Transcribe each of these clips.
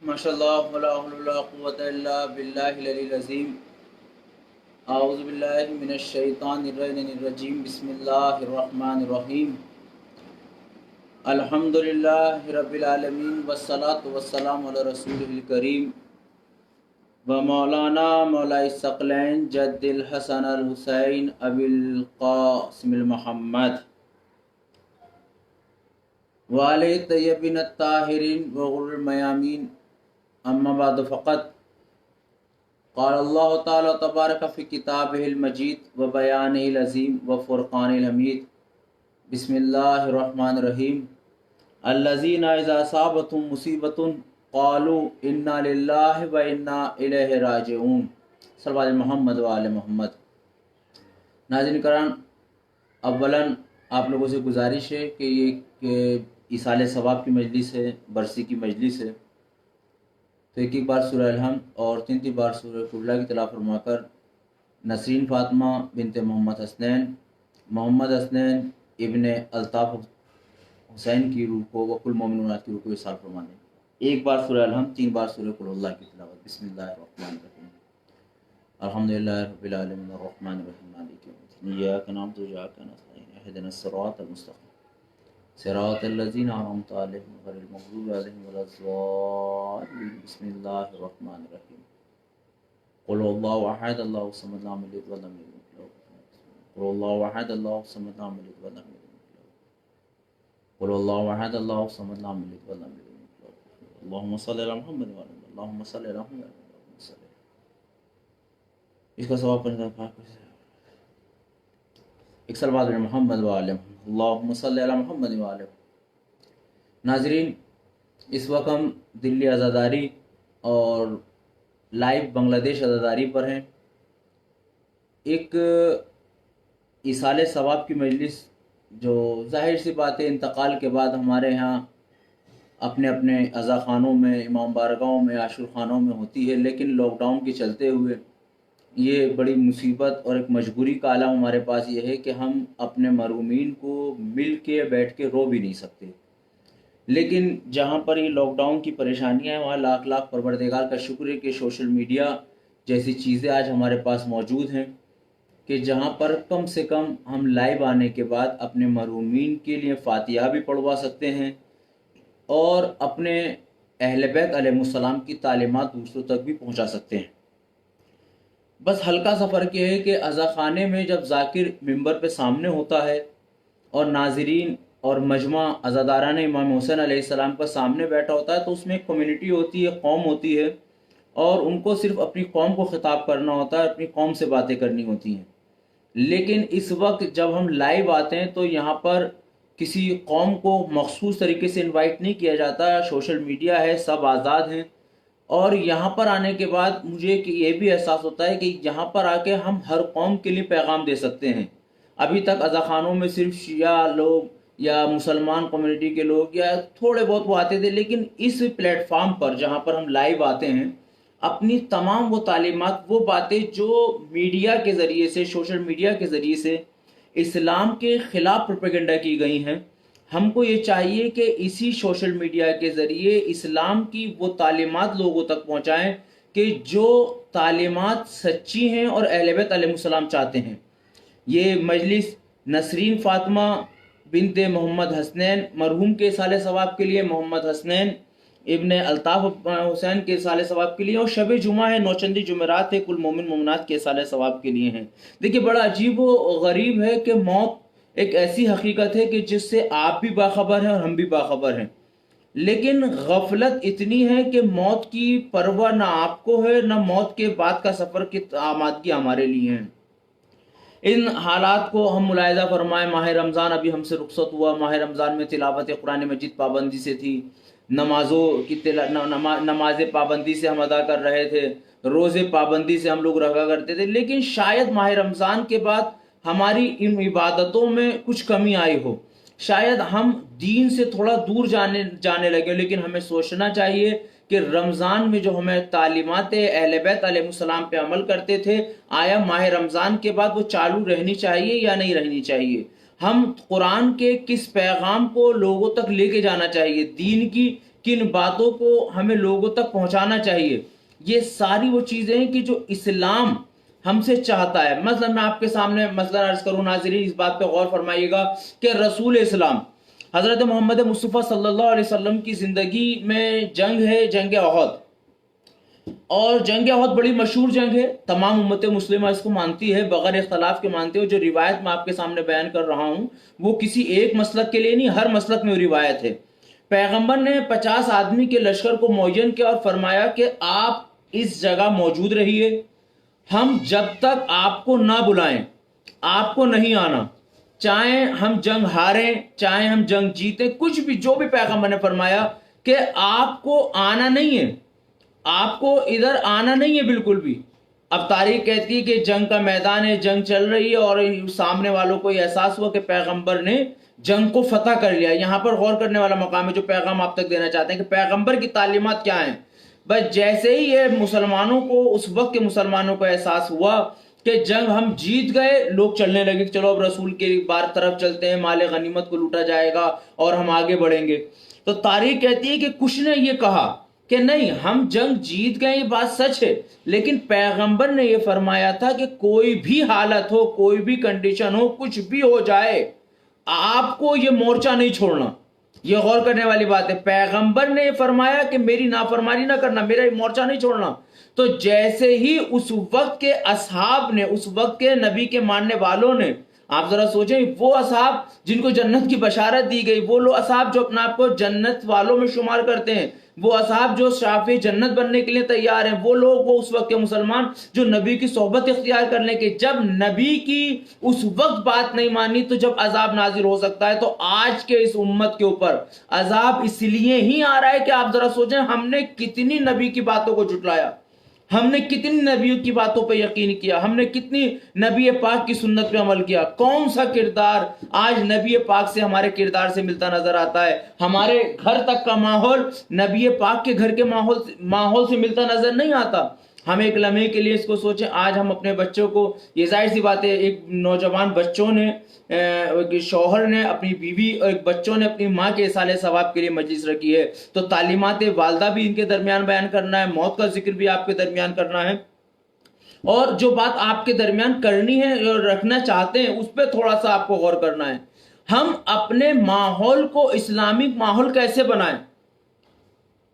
ماشاءاللہ ولا حول ولا قوۃ الا باللہ العلی العظیم۔ اعوذ باللہ من الشیطان الرجیم، بسم اللہ الرحمن الرحیم۔ الحمد للہ رب العالمین والصلاة والسلام علی رسولہ الکریم و مولانا مولائی الثقلین جد الحسن الحسین ابی القاسم المحمد وعلی طیبین الطاہرین وغر المیامین، اما بعد فقط قال اللہ تعالی تبارک فی کتابہ المجید و بیانہ العظیم و فرقان الحمید۔ بسم اللہ الرحمن الرحیم۔ الذین اذا اصابتهم مصیبۃ قالوا انا للہ و انا الیہ راجعون۔ صلی محمد و آل محمد۔ ناظرین کرام، اولاً آپ لوگوں سے گزارش ہے کہ یہ ایصال ثواب کی مجلس ہے، برسی کی مجلس ہے، تو ایک بار سورہ الحمد اور تین بار سورہ کلہ کی تلاوت فرما کر نسرین فاطمہ بنت محمد حسنین ابن الطاف حسین کی روح کو وکل مومنات کی روح کو ایصال فرمانے، ایک بار سورہ الحمد، تین بار سورہ کل اللہ کی تلاوت۔ بسم اللہ الرحمن الرحیم۔ الحمدللہ رب العالمین الرحمن الرحیم مالک یوم الدین، ایاک نعبد و ایاک نستعین، اہدنا الصراط المستقیم صراط الذین انعمت علیہم غیر المغضوب علیہم ولا الضالین۔ بسم اللہ الرحمن الرحیم۔ قل هو اللہ احد اللہ الصمد لم یلد ولم یولد ولم یکن له کفوا احد۔ قل هو اللہ احد اللہ الصمد لم یلد ولم یولد ولم یکن له کفوا احد۔ قل هو اللہ احد اللہ الصمد لم یلد ولم یولد ولم یکن له کفوا احد۔ اللہم صلی علی محمد وعلی آل محمد، اللہم صلی علی محمد وعلی آل محمد۔ اس کا ثواب پڑھنے کا پاک ایک صلوات علی محمد وعلی محمد، اللہم صلی علی محمد وعلی محمد۔ ناظرین، اس وقت ہم دلی عزاداری اور لائیو بنگلہ دیش عزاداری پر ہیں۔ ایک ایصال ثواب کی مجلس جو ظاہر سی بات ہے انتقال کے بعد ہمارے ہاں اپنے اپنے عزا خانوں میں، امام بارگاہوں میں، عاشور خانوں میں ہوتی ہے، لیکن لاک ڈاؤن کے چلتے ہوئے یہ بڑی مصیبت اور ایک مجبوری کا عالم ہمارے پاس یہ ہے کہ ہم اپنے مرحومین کو مل کے بیٹھ کے رو بھی نہیں سکتے۔ لیکن جہاں پر یہ لاک ڈاؤن کی پریشانیاں ہیں، وہاں لاکھ لاکھ پروردگار کا شکر ہے کہ سوشل میڈیا جیسی چیزیں آج ہمارے پاس موجود ہیں کہ جہاں پر کم سے کم ہم لائیو آنے کے بعد اپنے مرحومین کے لیے فاتحہ بھی پڑھوا سکتے ہیں اور اپنے اہل بیت علیہ السلام کی تعلیمات دوسروں تک بھی پہنچا سکتے ہیں۔ بس ہلکا سا فرق یہ ہے کہ عزا خانے میں جب ذاکر ممبر پہ سامنے ہوتا ہے اور ناظرین اور مجمع عزاداران امام حسین علیہ السلام کا سامنے بیٹھا ہوتا ہے، تو اس میں ایک کمیونٹی ہوتی ہے، قوم ہوتی ہے، اور ان کو صرف اپنی قوم کو خطاب کرنا ہوتا ہے، اپنی قوم سے باتیں کرنی ہوتی ہیں۔ لیکن اس وقت جب ہم لائیو آتے ہیں تو یہاں پر کسی قوم کو مخصوص طریقے سے انوائٹ نہیں کیا جاتا، سوشل میڈیا ہے، سب آزاد ہیں، اور یہاں پر آنے کے بعد مجھے یہ بھی احساس ہوتا ہے کہ یہاں پر آ کے ہم ہر قوم کے لیے پیغام دے سکتے ہیں۔ ابھی تک عزا خانوں میں صرف شیعہ لوگ یا مسلمان کمیونٹی کے لوگ یا تھوڑے بہت وہ آتے تھے، لیکن اس پلیٹ فارم پر جہاں پر ہم لائیو آتے ہیں، اپنی تمام وہ تعلیمات، وہ باتیں جو میڈیا کے ذریعے سے، سوشل میڈیا کے ذریعے سے اسلام کے خلاف پروپیگنڈا کی گئی ہیں، ہم کو یہ چاہیے کہ اسی سوشل میڈیا کے ذریعے اسلام کی وہ تعلیمات لوگوں تک پہنچائیں کہ جو تعلیمات سچی ہیں اور اہل بیت علیہ السلام چاہتے ہیں۔ یہ مجلس نسرین فاطمہ بنت محمد حسنین مرحوم کے ایصال ثواب کے لیے، محمد حسنین ابن الطاف حسین کے ایصال ثواب کے لیے، اور شب جمعہ ہے، نوچندی جمعرات ہے، کل مومن مومنات کے ایصال ثواب کے لیے ہیں۔ دیکھیے، بڑا عجیب و غریب ہے کہ موت ایک ایسی حقیقت ہے کہ جس سے آپ بھی باخبر ہیں اور ہم بھی باخبر ہیں، لیکن غفلت اتنی ہے کہ موت کی پرواہ نہ آپ کو ہے، نہ موت کے بعد کا سفر کی آمادگی ہمارے لیے ہے۔ ان حالات کو ہم ملاحظہ فرمائیں۔ ماہ رمضان ابھی ہم سے رخصت ہوا، ماہ رمضان میں تلاوت قرآن مجید پابندی سے تھی، نمازیں پابندی سے ہم ادا کر رہے تھے، روزے پابندی سے ہم لوگ رکھا کرتے تھے، لیکن شاید ماہ رمضان کے بعد ہماری ان عبادتوں میں کچھ کمی آئی ہو، شاید ہم دین سے تھوڑا دور جانے لگے، لیکن ہمیں سوچنا چاہیے کہ رمضان میں جو ہمیں تعلیمات اہل بیت علیہ السلام پہ عمل کرتے تھے، آیا ماہ رمضان کے بعد وہ چالو رہنی چاہیے یا نہیں رہنی چاہیے؟ ہم قرآن کے کس پیغام کو لوگوں تک لے کے جانا چاہیے، دین کی کن باتوں کو ہمیں لوگوں تک پہنچانا چاہیے، یہ ساری وہ چیزیں ہیں کہ جو اسلام ہم سے چاہتا ہے۔ مثلا میں آپ کے سامنے مثلا عرض کروں، ناظرین اس بات پہ غور فرمائیے گا کہ رسول اسلام حضرت محمد مصطفیٰ صلی اللہ علیہ وسلم کی زندگی میں جنگ ہے، جنگ احد، اور جنگ احد بڑی مشہور جنگ ہے، تمام امت مسلمہ اس کو مانتی ہے، بغیر اختلاف کے مانتے ہو۔ جو روایت میں آپ کے سامنے بیان کر رہا ہوں وہ کسی ایک مسلک کے لیے نہیں، ہر مسلک میں روایت ہے۔ پیغمبر نے 50 آدمی کے لشکر کو معین کیا اور فرمایا کہ آپ اس جگہ موجود رہیے، ہم جب تک آپ کو نہ بلائیں آپ کو نہیں آنا، چاہے ہم جنگ ہاریں چاہے ہم جنگ جیتیں، کچھ بھی جو بھی پیغمبر نے فرمایا کہ آپ کو آنا نہیں ہے، آپ کو ادھر آنا نہیں ہے بالکل بھی۔ اب تاریخ کہتی ہے کہ جنگ کا میدان ہے، جنگ چل رہی ہے، اور سامنے والوں کو یہ احساس ہوا کہ پیغمبر نے جنگ کو فتح کر لیا۔ یہاں پر غور کرنے والا مقام ہے جو پیغام آپ تک دینا چاہتے ہیں کہ پیغمبر کی تعلیمات کیا ہیں۔ بس جیسے ہی یہ مسلمانوں کو، اس وقت کے مسلمانوں کو احساس ہوا کہ جنگ ہم جیت گئے، لوگ چلنے لگے کہ چلو اب رسول کے بار طرف چلتے ہیں، مال غنیمت کو لوٹا جائے گا اور ہم آگے بڑھیں گے۔ تو تاریخ کہتی ہے کہ کچھ نے یہ کہا کہ نہیں، ہم جنگ جیت گئے، یہ بات سچ ہے، لیکن پیغمبر نے یہ فرمایا تھا کہ کوئی بھی حالت ہو، کوئی بھی کنڈیشن ہو، کچھ بھی ہو جائے، آپ کو یہ مورچہ نہیں چھوڑنا۔ یہ غور کرنے والی بات ہے، پیغمبر نے یہ فرمایا کہ میری نافرمانی نہ کرنا، میرا یہ مورچہ نہیں چھوڑنا۔ تو جیسے ہی اس وقت کے اصحاب نے، اس وقت کے نبی کے ماننے والوں نے، آپ ذرا سوچیں، وہ اصحاب جن کو جنت کی بشارت دی گئی، وہ لوگ اصحاب جو اپنا آپ کو جنت والوں میں شمار کرتے ہیں، وہ اصحاب جو شافع جنت بننے کے لیے تیار ہیں، وہ لوگ، وہ اس وقت کے مسلمان جو نبی کی صحبت اختیار کرنے کے، جب نبی کی اس وقت بات نہیں مانی تو جب عذاب نازل ہو سکتا ہے، تو آج کے اس امت کے اوپر عذاب اس لیے ہی آ رہا ہے کہ آپ ذرا سوچیں ہم نے کتنی نبی کی باتوں کو جھٹلایا، ہم نے کتنی نبیوں کی باتوں پہ یقین کیا، ہم نے کتنی نبی پاک کی سنت پہ عمل کیا۔ کون سا کردار آج نبی پاک سے، ہمارے کردار سے ملتا نظر آتا ہے؟ ہمارے گھر تک کا ماحول نبی پاک کے گھر کے ماحول سے ملتا نظر نہیں آتا۔ ہم ایک لمحے کے لیے اس کو سوچیں، آج ہم اپنے بچوں کو، یہ ظاہر سی بات ہے، ایک نوجوان بچوں نے، شوہر نے اپنی بیوی اور ایک بچوں نے اپنی ماں کے اصالہ ثواب کے لیے مجلس رکھی ہے، تو تعلیمات والدہ بھی ان کے درمیان بیان کرنا ہے، موت کا ذکر بھی آپ کے درمیان کرنا ہے، اور جو بات آپ کے درمیان کرنی ہے اور رکھنا چاہتے ہیں اس پہ تھوڑا سا آپ کو غور کرنا ہے۔ ہم اپنے ماحول کو اسلامک ماحول کیسے بنائیں؟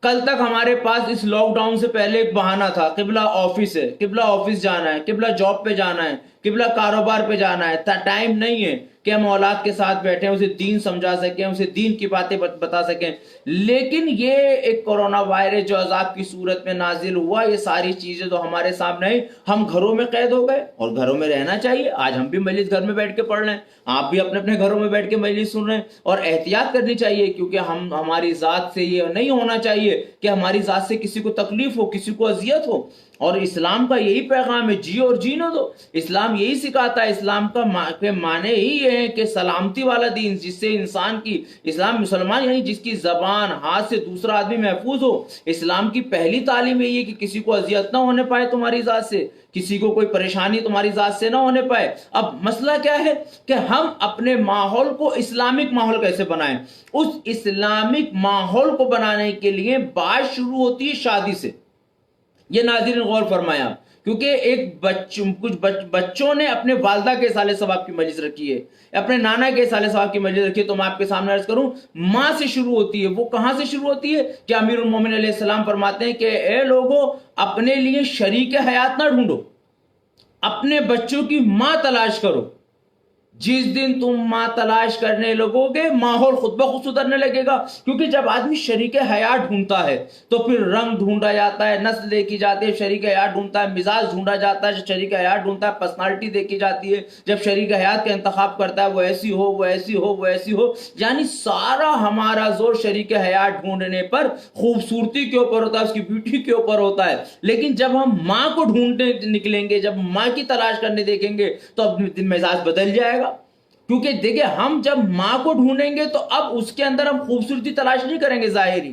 کل تک ہمارے پاس اس لاک ڈاؤن سے پہلے ایک بہانہ تھا، قبلہ آفس ہے، قبلہ آفس جانا ہے، قبلہ جاب پہ جانا ہے، قبلہ کاروبار پہ جانا ہے۔ ٹائم نہیں ہے کہ ہم اولاد کے ساتھ بیٹھیں، اسے دین سمجھا سکیں، اسے دین کی باتیں بتا سکیں۔ لیکن یہ ایک کورونا وائرس جو عذاب کی صورت میں نازل ہوا، یہ ساری چیزیں تو ہمارے سامنے ہیں، ہم گھروں میں قید ہو گئے، اور گھروں میں رہنا چاہیے۔ آج ہم بھی مجلس گھر میں بیٹھ کے پڑھ رہے ہیں، آپ بھی اپنے اپنے گھروں میں بیٹھ کے مجلس سن رہے ہیں، اور احتیاط کرنی چاہیے، کیونکہ ہماری ذات سے یہ نہیں ہونا چاہیے کہ ہماری ذات سے کسی کو تکلیف ہو، کسی کو اذیت ہو۔ اور اسلام کا یہی پیغام ہے، جیو اور جینے دو۔ اسلام یہی سکھاتا ہے، اسلام کا معنی ہی یہ ہے کہ سلامتی والا دین، جس سے انسان کی، اسلام مسلمان یعنی جس کی زبان، ہاتھ سے دوسرا آدمی محفوظ ہو۔ اسلام کی پہلی تعلیم یہی ہے کہ کسی کو اذیت نہ ہونے پائے تمہاری ذات سے، کسی کو کوئی پریشانی تمہاری ذات سے نہ ہونے پائے۔ اب مسئلہ کیا ہے کہ ہم اپنے ماحول کو اسلامک ماحول کیسے بنائیں؟ اس اسلامک ماحول کو بنانے کے لیے بات شروع ہوتی ہے شادی سے۔ یہ ناظرین غور فرمایا، کیونکہ کچھ بچوں نے اپنے والدہ کے اصالہ ثواب کی مجلس رکھی ہے، اپنے نانا کے اصالہ ثواب کی مجلس رکھی ہے، تو میں آپ کے سامنے عرض کروں، ماں سے شروع ہوتی ہے۔ وہ کہاں سے شروع ہوتی ہے کہ امیر المومنین علیہ السلام فرماتے ہیں کہ اے لوگو، اپنے لیے شریک حیات نہ ڈھونڈو، اپنے بچوں کی ماں تلاش کرو۔ جس دن تم ماں تلاش کرنے لگو گے، ماحول خود بخود سدھرنے لگے گا، کیونکہ جب آدمی شریک حیات ڈھونڈتا ہے تو پھر رنگ ڈھونڈا جاتا ہے، نسل دیکھی جاتی ہے، شریک حیات ڈھونڈتا ہے، مزاج ڈھونڈا جاتا ہے، شریک حیات ڈھونڈتا ہے، پرسنالٹی دیکھی جاتی ہے، جب شریک حیات کا انتخاب کرتا ہے، وہ ایسی ہو، وہ ایسی ہو، وہ ایسی ہو، یعنی سارا ہمارا زور شریک حیات ڈھونڈنے پر، خوبصورتی کے اوپر ہوتا ہے، اس کی بیوٹی کے اوپر ہوتا ہے۔ لیکن جب ہم ماں کو ڈھونڈنے نکلیں گے، جب ماں کی تلاش کرنے دیکھیں گے، تو اب مزاج بدل جائے گا۔ کیونکہ دیکھیں، ہم جب ماں کو ڈھونڈیں گے تو اب اس کے اندر ہم خوبصورتی تلاش نہیں کریں گے ظاہری،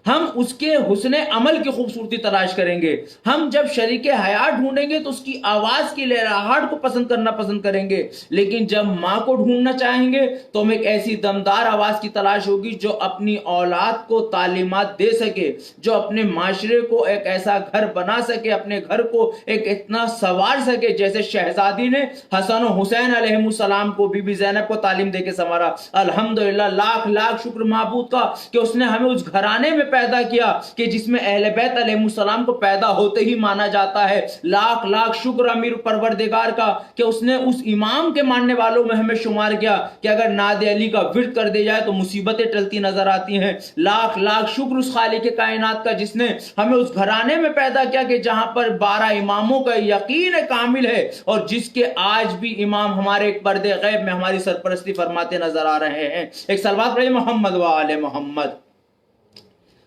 ہم اس کے حسن عمل کی خوبصورتی تلاش کریں گے. ہم جب شریک حیات ڈھونڈیں گے تو اس کی آواز کی لہراہٹ کو پسند کریں گے. لیکن جب ماں کو ڈھونڈنا چاہیں گے تو ہمیں ایک ایسی دمدار آواز کی تلاش ہوگی جو اپنی اولاد کو تعلیمات دے سکے, جو اپنے معاشرے کو ایک ایسا گھر بنا سکے, اپنے گھر کو ایک اتنا سنوار سکے جیسے شہزادی نے حسن و حسین علیہ السلام کو, بی بی زینب کو تعلیم دے کے سنوارا. الحمدللہ, لاکھ لاکھ شکر معبود کا کہ اس نے ہمیں اس گھرانے میں پیدا کیا کہ جس میں اہل بیت علیہ السلام کو پیدا ہوتے ہی مانا جاتا ہے. لاکھ لاکھ شکر امیر پروردگار کا کہ اس نے اس امام کے ماننے والوں میں ہمیں شمار کیا کہ اگر ناد علی کا ورد کر دیا جائے تو مصیبتیں ٹلتی نظر آتی ہیں. لاکھ لاکھ شکر اس خالق کائنات کا جس نے ہمیں اس گھرانے میں پیدا کیا کہ جہاں پر 12 اماموں کا یقین کامل ہے اور جس کے آج بھی امام ہمارے ایک پردے غیب میں ہماری سرپرستی فرماتے نظر آ رہے ہیں. ایک صلوات پڑھیں محمد و آل محمد.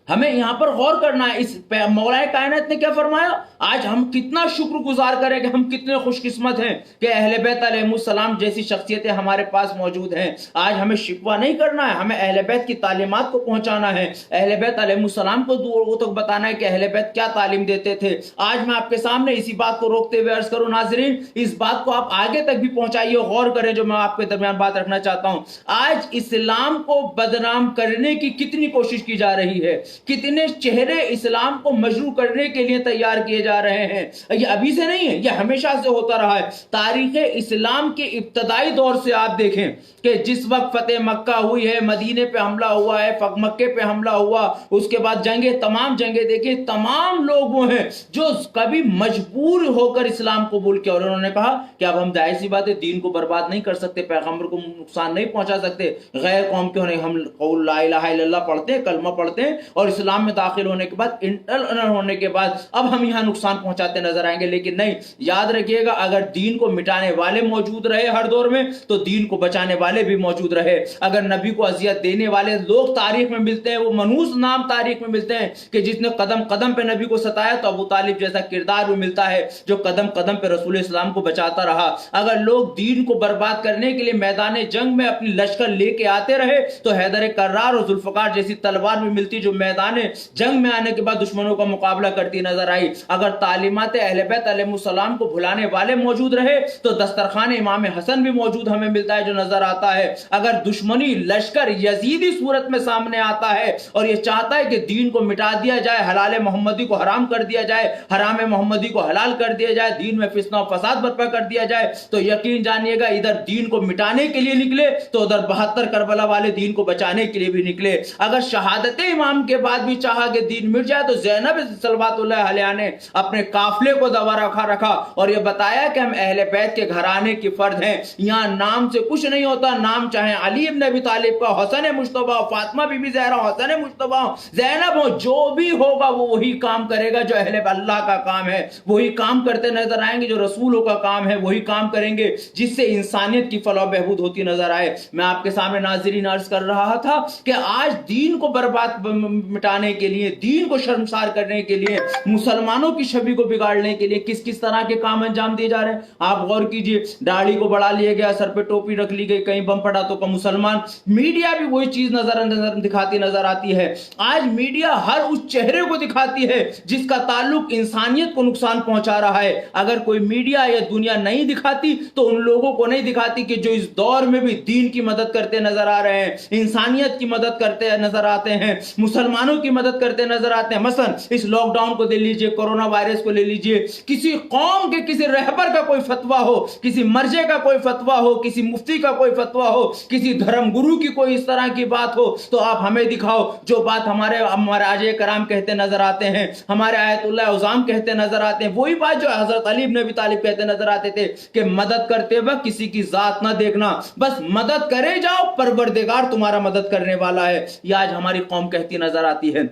ہمیں یہاں پر غور کرنا ہے اس مولا کائنات نے کیا فرمایا. آج ہم کتنا شکر گزار کریں کہ ہم کتنے خوش قسمت ہیں کہ اہل بیت علیہ السلام جیسی شخصیتیں ہمارے پاس موجود ہیں. آج ہمیں شکوہ نہیں کرنا ہے, ہمیں اہل بیت کی تعلیمات کو پہنچانا ہے, اہل بیت علیہ السلام کو دور تک بتانا ہے کہ اہل بیت کیا تعلیم دیتے تھے. آج میں آپ کے سامنے اسی بات کو روکتے ہوئے عرض کروں ناظرین, اس بات کو آپ آگے تک بھی پہنچائیے, غور کریں جو میں آپ کے درمیان بات رکھنا چاہتا ہوں. آج اسلام کو بدنام کرنے کی کتنی کوشش کی جا رہی ہے, کتنے چہرے اسلام کو مجروح کرنے کے لیے تیار کیے جا رہے ہیں. یہ ابھی سے نہیں ہے, یہ ہمیشہ سے ہوتا رہا ہے. تاریخ اسلام کے ابتدائی دور سے آپ دیکھیں کہ جس وقت فتح مکہ ہوئی ہے, مدینے پہ حملہ ہوا ہے, مکے پہ حملہ ہوا, اس کے بعد تمام جنگیں دیکھیں, تمام لوگ وہ ہیں جو کبھی مجبور ہو کر اسلام قبول کیا اور انہوں نے کہا کہ اب ہم ظاہر سی بات ہے دین کو برباد نہیں کر سکتے, پیغمبر کو نقصان نہیں پہنچا سکتے, غیر قوم کے ہونے ہم قول لا الہ الا اللہ پڑھتے ہیں, کلمہ پڑھتے ہیں اور اسلام میں داخل ہونے کے بعد انٹر ہونے کے بعد اب ہم یہاں نقصان پہنچاتے نظر آئیں گے. لیکن نہیں, یاد رکھیے گا اگر دین کو مٹانے والے موجود رہے ہر دور میں تو دین کو بچانے والے بھی موجود رہے. اگر نبی کو اذیت دینے والے لوگ تاریخ میں ملتے ہیں, وہ منحوس نام تاریخ میں ملتے ہیں کہ جس نے قدم قدم پہ نبی کو ستایا, تو ابو طالب جیسا کردار بھی ملتا ہے جو قدم قدم پہ رسول اسلام کو بچاتا رہا. اگر لوگ دین کو برباد کرنے کے لیے میدان جنگ میں اپنی لشکر لے کے آتے رہے تو حیدر کرار اور ذوالفقار جیسی تلوار بھی ملتی جو میدان جنگ میں آنے کے بعد دشمنوں کا مقابلہ کرتی نظر آئی. اگر تعلیمات اہل بیت علیہ السلام کو بھلانے والے موجود رہے تو دسترخوان امام حسن بھی موجود ہمیں ملتا ہے جو نظر آتا ہے. اگر دشمنی لشکر یزیدی صورت میں سامنے آتا ہے اور یہ چاہتا ہے کہ دین کو مٹا دیا جائے, حلال محمدی کو حرام کر دیا جائے, حرام محمدی کو حلال کر دیا جائے, دین میں فتنہ و فساد برپا کر دیا جائے, تو یقین جانیے گا ادھر دین کو مٹانے کے لیے نکلے تو ادھر 72 کربلا والے دین کو بچانے کے لیے بھی نکلے. اگر شہادت امام کے بعد بھی چاہا کہ دین مٹ جائے تو زینب صلوات اللہ علیہ نے اپنے قافلے کو دبا رکھا اور یہ بتایا کہ ہم اہل بیت کے گھرانے کی فرد ہیں. یہاں نام سے کچھ نہیں ہوتا, نام چاہے علی ابن ابی طالب کا, حسن مجتبی, فاطمہ بی بی زہرا, حسن مجتبی, زینب ہو, جو بھی ہوگا وہ وہی کام کرے گا جو اہل اللہ کا کام ہے, وہی کام کرتے نظر آئیں گے جو رسولوں کا کام ہے, وہی کام کریں گے جس سے انسانیت کی فلاح و بہبود ہوتی نظر آئے. میں آپ کے سامنے ناظرین عرض کر رہا تھا کہ آج دین کو برباد مٹانے کے لیے, دین کو شرمسار کرنے کے لیے, مسلمانوں کی چھوی کو بگاڑنے کے لیے کس کس طرح کے کام انجام دیے جا رہے ہیں. آپ غور کیجئے, داڑھی کو بڑھا لیا گیا, سر پہ ٹوپی رکھ لی گئی, کہیں بم پڑا تو مسلمان. میڈیا بھی وہی چیز نظر دکھاتی نظر آتی ہے. آج میڈیا ہر اس چہرے کو دکھاتی ہے جس کا تعلق انسانیت کو نقصان پہنچا رہا ہے. اگر کوئی میڈیا یا دنیا نہیں دکھاتی تو ان لوگوں کو نہیں دکھاتی کہ جو اس دور میں بھی دین کی مدد کرتے نظر آ رہے ہیں, انسانیت کی مدد کرتے نظر آتے ہیں, مسلمانوں کی مدد کرتے نظر آتے ہیں. مثلا اس لاک ڈاؤن کو دے لیجئے, کورونا وائرس کو لے لیجئے, کسی قوم کے کسی رہبر کا کوئی فتویٰ ہو, کسی مرجع کا کوئی فتویٰ ہو, کسی مفتی کا کوئی فتویٰ ہو, کسی دھرم گرو کی کوئی اس طرح کی بات ہو تو آپ ہمیں دکھاؤ جو بات ہمارے آجے کرام کہتے نظر آتے ہیں, ہمارے آیت اللہ عظام کہتے نظر آتے ہیں, وہی بات جو حضرت علی بن ابی طالب کہتے نظر آتے تھے کہ مدد کرتے وقت کسی کی ذات نہ دیکھنا, بس مدد کرے جاؤ, پروردگار تمہارا مدد کرنے والا ہے. یہ آج ہماری قوم کہتی نظر آتی ہے.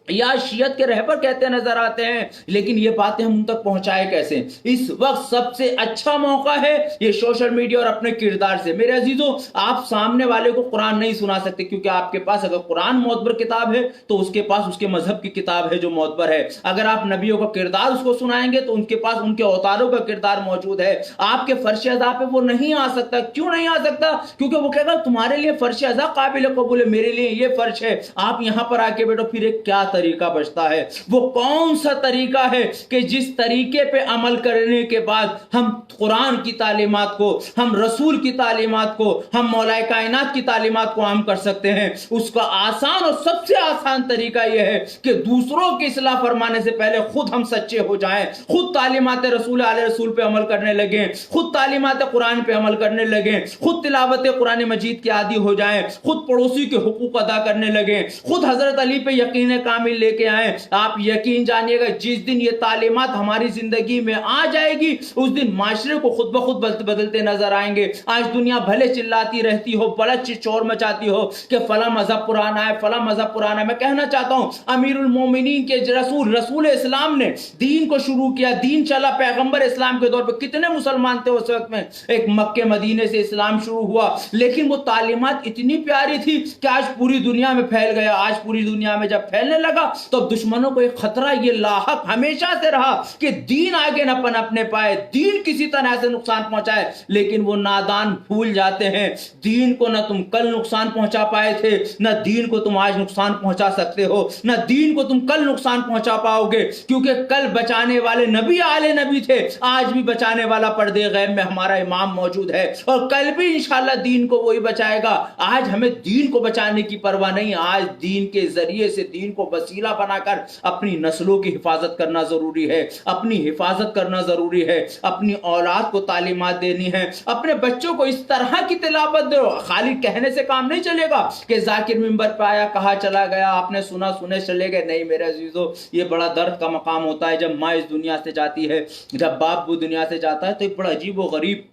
یا شیعت کے رہبر کہتے نظر آتے ہیں، لیکن یہ باتیں ہم ان تک پہنچائے کیسے؟ اس وقت سب سے اچھا موقع ہے یہ سوشل میڈیا اور اپنے کردار سے۔ میرے عزیزوں، آپ سامنے والے کو قرآن نہیں سنا سکتے، کیونکہ آپ کے پاس اگر قرآن معتبر کتاب ہے تو اس کے پاس اس کے مذہب کی کتاب ہے جو معتبر ہے۔ اگر آپ نبیوں کا کردار اس کو سنائیں گے تو ان کے پاس ان کے اوتاروں کا کردار موجود ہے۔ آپ کے فرش ازا پہ وہ نہیں آ سکتا۔ کیوں نہیں آ سکتا؟ کیونکہ وہ کہے گا تمہارے لیے فرش ازا قابل قبول ہے، میرے لیے یہ فرش ہے، آپ یہاں پر آ کے بیٹھو۔ پھر ایک کیا طریقہ بچتا ہے؟ وہ کون سا طریقہ ہے کہ جس طریقے پہ عمل کرنے کے بعد ہم قرآن کی تعلیمات کو، ہم رسول کی تعلیمات کو، ہم مولا کائنات کی تعلیمات کو عام کر سکتے ہیں؟ اس کا آسان اور سب سے آسان طریقہ یہ ہے کہ دوسروں کی اصلاح فرمانے سے پہلے خود ہم سچے ہو جائیں، خود تعلیمات رسول علیہ رسول پہ عمل کرنے لگیں، خود تعلیمات قرآن پہ عمل کرنے لگیں، خود تلاوت قرآن مجید کے عادی ہو جائیں، خود پڑوسی کے حقوق ادا کرنے لگیں، خود حضرت علی پہ یقین کامل لے کے آئیں۔ آپ یقین جانیے گا جس دن یہ تعلیمات ہماری زندگی میں آ جائے گی اس دن معاشرے کو خود بخود بدلتے نظر آئیں گے۔ آج دنیا بھلے چلاتی رہتی ہو، بڑا چور مچاتی ہو کہ فلاں مذہب پرانا ہے، فلاں مذہب پرانا ہے۔ میں کہنا چاہتا ہوں امیر المومنین کے رسول اسلام نے دین کو شروع کیا، دین چلا پیغمبر اسلام کے دور پہ۔ کتنے مسلمان تھے اس وقت میں؟ ایک مکے مدینے سے اسلام شروع ہوا، لیکن وہ تعلیمات اتنی پیاری تھی کہ آج پوری دنیا میں پھیل گیا۔ آج پوری دنیا میں جب پھیلنے لگا تو دشمنوں کو ایک خطرہ یہ لاحق ہمیشہ سے رہا کہ دین آگے نہ پنپنے پائے، دین کسی طرح سے نقصان پہنچائے۔ لیکن وہ نادان بھول جاتے ہیں دین کو نہ تم کل نقصان پہنچا پائے تھے، نہ دین کو تم آج نقصان پہنچا سکتے ہو، نہ دین کو تم کل نقصان پہنچا پاؤ گے، کیونکہ کل بچانے والے نبی آلے نبی تھے، آج بھی بچانے والا پردے غیب میں ہمارا امام موجود ہے، اور کل بھی انشاءاللہ دین کو وہی بچائے گا۔ آج ہمیں دین کو بچانے کی پرواہ نہیں، آج دین کے ذریعے سے دین کو وسیلہ بنا کر اپنی نسلوں کی حفاظت کرنا ضروری ہے، اپنی حفاظت کرنا ضروری ہے، اپنی اولاد کو تعلیمات دینی ہے، اپنے بچوں کو اس طرح کی تلاوت دو۔ خالی کہنے سے کام نہیں چلے گا کہ ذاکر منبر پہ آیا کہا چلا گیا، آپ نے سنا سنے چلے گئے۔ نہیں میرے عزیزو، یہ بڑا درد کا مقام ہوتا ہے جب ماں اس دنیا سے جاتی ہے، جب باپ وہ دنیا سے جاتا ہے تو ایک بڑا عجیب و غریب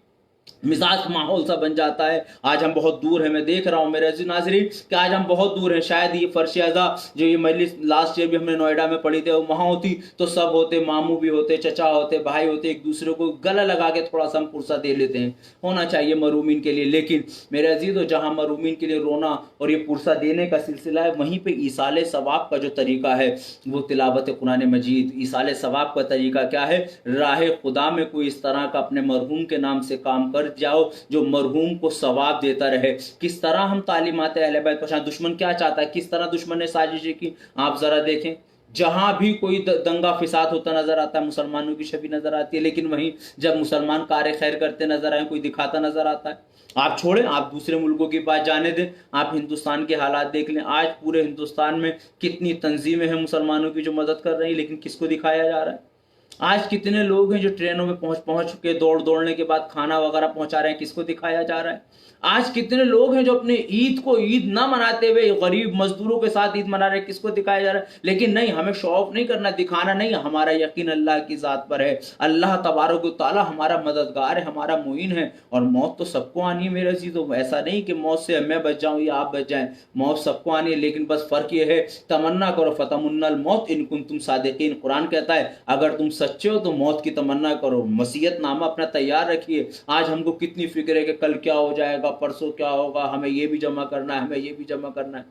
مزاج ماحول سا بن جاتا ہے۔ آج ہم بہت دور ہیں، میں دیکھ رہا ہوں میرے عزیز ناظرین کہ آج ہم بہت دور ہیں۔ شاید یہ فرش ازا جو یہ مجلس لاسٹ ایئر بھی ہم نے نوئیڈا میں پڑھی تھی، وہاں ہوتی تو سب ہوتے، ماموں بھی ہوتے، چچا ہوتے، بھائی ہوتے، ایک دوسرے کو گلا لگا کے تھوڑا سا ہم پرسہ دے لیتے ہیں، ہونا چاہیے مرومین کے لیے۔ لیکن میرے عزیزو، جہاں مرومین کے لیے رونا اور یہ پرسہ دینے کا سلسلہ ہے، وہیں پہ ایصال ثواب کا جو طریقہ ہے وہ تلاوت قرآن مجید۔ ایصال ثواب کا طریقہ کیا ہے؟ راہ خدا میں کوئی اس طرح کا اپنے مرحوم کے نام سے کام کر جاؤ جو مرحوم کو ثواب دیتا رہے۔ کس طرح ہم تعلیمات اہل بیت پہنچائیں؟ دشمن کیا چاہتا ہے؟ کس طرح دشمن نے سازشیں کی؟ آپ ذرا دیکھیں، جہاں بھی کوئی دنگا فساد ہوتا نظر آتا ہے مسلمانوں کی شبیہ نظر آتی ہے، لیکن وہیں جب مسلمان کار خیر کرتے نظر آئیں کوئی دکھاتا نظر آتا ہے۔ آپ چھوڑیں، آپ دوسرے ملکوں کی بات جانے دیں، آپ ہندوستان کے حالات دیکھ لیں۔ آج پورے ہندوستان میں کتنی تنظیمیں ہیں مسلمانوں کی جو مدد کر رہی ہیں، لیکن کس کو دکھایا جا رہا ہے؟ آج کتنے لوگ ہیں جو ٹرینوں میں پہنچ کے دوڑنے کے بعد کھانا وغیرہ پہنچا رہے ہیں، کس کو دکھایا جا رہا ہے؟ آج کتنے لوگ ہیں جو اپنے عید کو عید نہ مناتے ہوئے غریب مزدوروں کے ساتھ عید منا رہے ہیں، کس کو دکھایا جا رہا ہے؟ لیکن نہیں، ہمیں شو آف نہیں کرنا، دکھانا نہیں، ہمارا یقین اللہ کی ذات پر ہے۔ اللہ تبارک و تعالی ہمارا مددگار ہے، ہمارا معین ہے، اور موت تو سب کو آنی ہے میرے عزیزو۔ ایسا نہیں کہ موت سے میں بچ جاؤں یا آپ بچ جائیں، موت سب کو آنی ہے، لیکن بس فرق یہ ہے تمنا کرو فتمنوا الموت ان کنتم صادقین۔ قرآن کہتا ہے اگر تم سچے ہو تو موت کی تمنا کرو، وصیت نامہ اپنا تیار رکھیے۔ آج ہم کو کتنی فکر ہے کہ کل کیا ہو جائے گا، پرسوں کیا ہوگا، ہمیں یہ بھی جمع کرنا ہے، ہمیں یہ بھی جمع کرنا ہے۔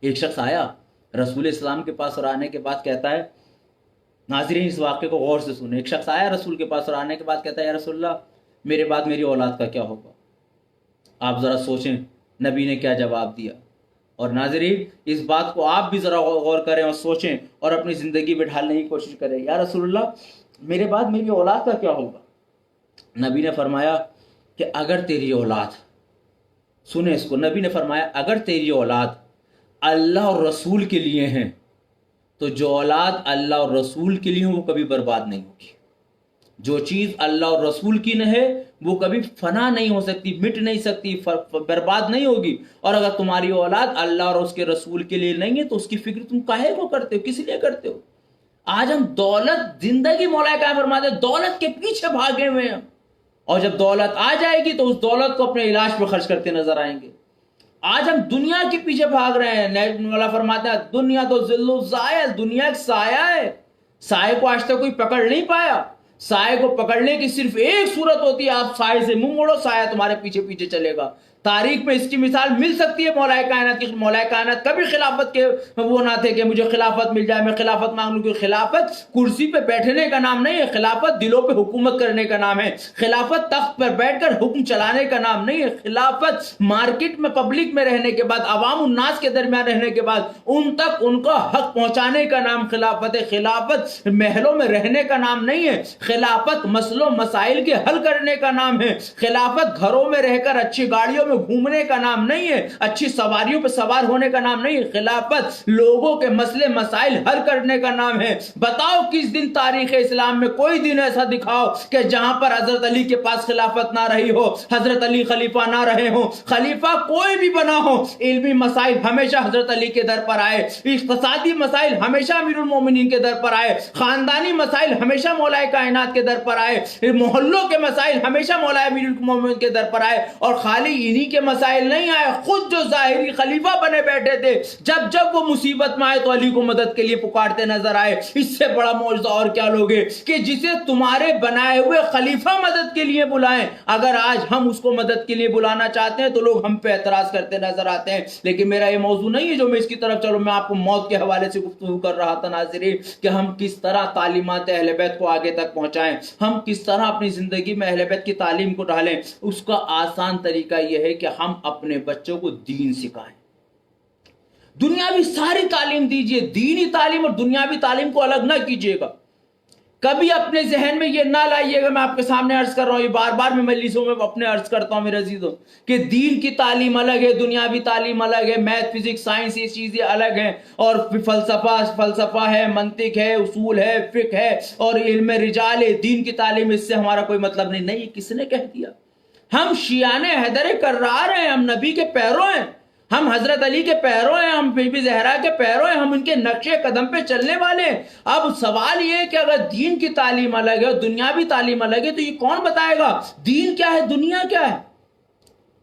ایک شخص آیا رسول اسلام کے پاس اور آنے کے بعد کہتا ہے، ناظرین اس واقعے کو غور سے سنیں، ایک شخص آیا رسول کے پاس اور آنے کے بعد کہتا ہے یا رسول اللہ میرے بعد میری اولاد کا کیا ہوگا؟ آپ ذرا سوچیں نبی نے کیا جواب دیا۔ اور ناظرین اس بات کو آپ بھی ذرا غور کریں اور سوچیں اور اپنی زندگی میں ڈھالنے کی کوشش کریں۔ یا رسول اللہ میرے بعد میری اولاد کا کیا ہوگا؟ نبی نے فرمایا کہ اگر تیری اولاد، سنیں اس کو، نبی نے فرمایا اگر تیری اولاد اللہ اور رسول کے لیے ہیں تو جو اولاد اللہ اور رسول کے لیے ہوں وہ کبھی برباد نہیں ہوگی۔ جو چیز اللہ اور رسول کی نہ ہے وہ کبھی فنا نہیں ہو سکتی، مٹ نہیں سکتی، برباد نہیں ہوگی۔ اور اگر تمہاری اولاد اللہ اور اس کے رسول کے لیے نہیں ہے تو اس کی فکر تم کاہے کو کرتے ہو، کس لیے کرتے ہو؟ آج ہم دولت، زندگی مولا کیا فرماتے ہیں، دولت کے پیچھے بھاگے ہوئے ہیں، اور جب دولت آ جائے گی تو اس دولت کو اپنے علاج پہ خرچ کرتے نظر آئیں گے۔ آج ہم دنیا کے پیچھے بھاگ رہے ہیں. مولا فرماتا ہے دنیا تو ذل و زائل، دنیا ایک سایہ ہے، سائے کو آج تک کوئی پکڑ نہیں پایا. سائے کو پکڑنے کی صرف ایک صورت ہوتی ہے، آپ سائے سے منہ موڑو، سایہ تمہارے پیچھے پیچھے چلے گا. تاریخ میں اس کی مثال مل سکتی ہے مولا کائنات کی. مولا کائنات کبھی خلافت کے وہ نہ تھے کہ مجھے خلافت مل جائے، میں خلافت مانگ لوں. کہ خلافت کرسی پہ بیٹھنے کا نام نہیں ہے، خلافت دلوں پہ حکومت کرنے کا نام ہے. خلافت تخت پر بیٹھ کر حکم چلانے کا نام نہیں ہے. خلافت مارکیٹ میں پبلک میں رہنے کے بعد، عوام الناس کے درمیان رہنے کے بعد ان تک ان کا حق پہنچانے کا نام خلافت ہے. خلافت محلوں میں رہنے کا نام نہیں ہے. خلافت مسئلوں مسائل کے حل کرنے کا نام ہے. خلافت گھروں میں رہ کر اچھی گاڑیوں میں گھومنے کا نام نہیں ہے، اچھی سواریوں پہ سوار ہونے کا نام نہیں ہے. خلافت لوگوں کے مسئلے مسائل حل کرنے کا نام ہے. بتاؤ کس دن تاریخ اسلام میں کوئی دن ایسا دکھاؤ کہ جہاں پر حضرت علی کے پاس خلافت نہ رہی ہو، حضرت علی خلیفہ نہ رہے ہوں. خلیفہ کوئی بھی بنا ہو، علمی مسائل ہمیشہ حضرت علی کے در پر آئے، اقتصادی مسائل ہمیشہ امیر المومنین کے در پر آئے، خاندانی مسائل ہمیشہ مولا کائنات کے در پر آئے، محلوں کے مسائل ہمیشہ مولا امیر المومنین کے در پر آئے. اور خالی انہی کے مسائل نہیں آئے، خود جو ظاہری خلیفہ بنے بیٹھے تھے جب وہ مصیبت میں آئے تو علی کو مدد کے لیے پکارتے نظر آئے. اس سے بڑا معجزہ اور کیا لوگے کہ جسے تمہارے بنائے ہوئے خلیفہ مدد کے لیے بلائیں. اگر آج ہم اس کو مدد کے لیے بلانا چاہتے ہیں تو لوگ ہم پہ اعتراض کرتے نظر آتے ہیں. لیکن میرا یہ موضوع نہیں ہے جو میں اس کی طرف چلوں. میں آپ کو موت کے حوالے سے گفتگو کر رہا تھا ناظرین، کہ ہم کس طرح تعلیمات اہل بیت کو آگے تک پہنچائیں، ہم کس طرح اپنی زندگی میں اہل بیت کی تعلیم کو ڈالیں. اس کا آسان طریقہ یہ ہے کہ ہم اپنے بچوں کو دین سکھائیں. دنیاوی ساری تعلیم دیجئے، دینی تعلیم اور دنیاوی تعلیم کو الگ نہ کیجئے گا. کبھی اپنے ذہن میں یہ نہ لائیے گا، میں آپ کے سامنے عرض کر رہا ہوں، یہ بار بار میں مجلسوں میں اپنے عرض کرتا ہوں میرے عزیزوں، کہ دین کی تعلیم الگ ہے، دنیاوی تعلیم الگ ہے. میتھ فزکس سائنس یہ چیزیں الگ ہیں، اور فلسفہ ہے، منطق ہے، اصول ہے، فقہ ہے، اور علم رجال ہے. دین کی تعلیم اس سے ہمارا کوئی مطلب نہیں. نہیں، کس نے کہہ دیا؟ ہم شیعان حیدر کرار ہیں، ہم نبی کے پیروں ہیں، ہم حضرت علی کے پیروں ہیں، ہم بی بی زہرا کے پیروں ہیں، ہم ان کے نقش قدم پہ چلنے والے ہیں. اب سوال یہ ہے کہ اگر دین کی تعلیم الگ ہے اور دنیاوی تعلیم الگ ہے تو یہ کون بتائے گا دین کیا ہے دنیا کیا ہے؟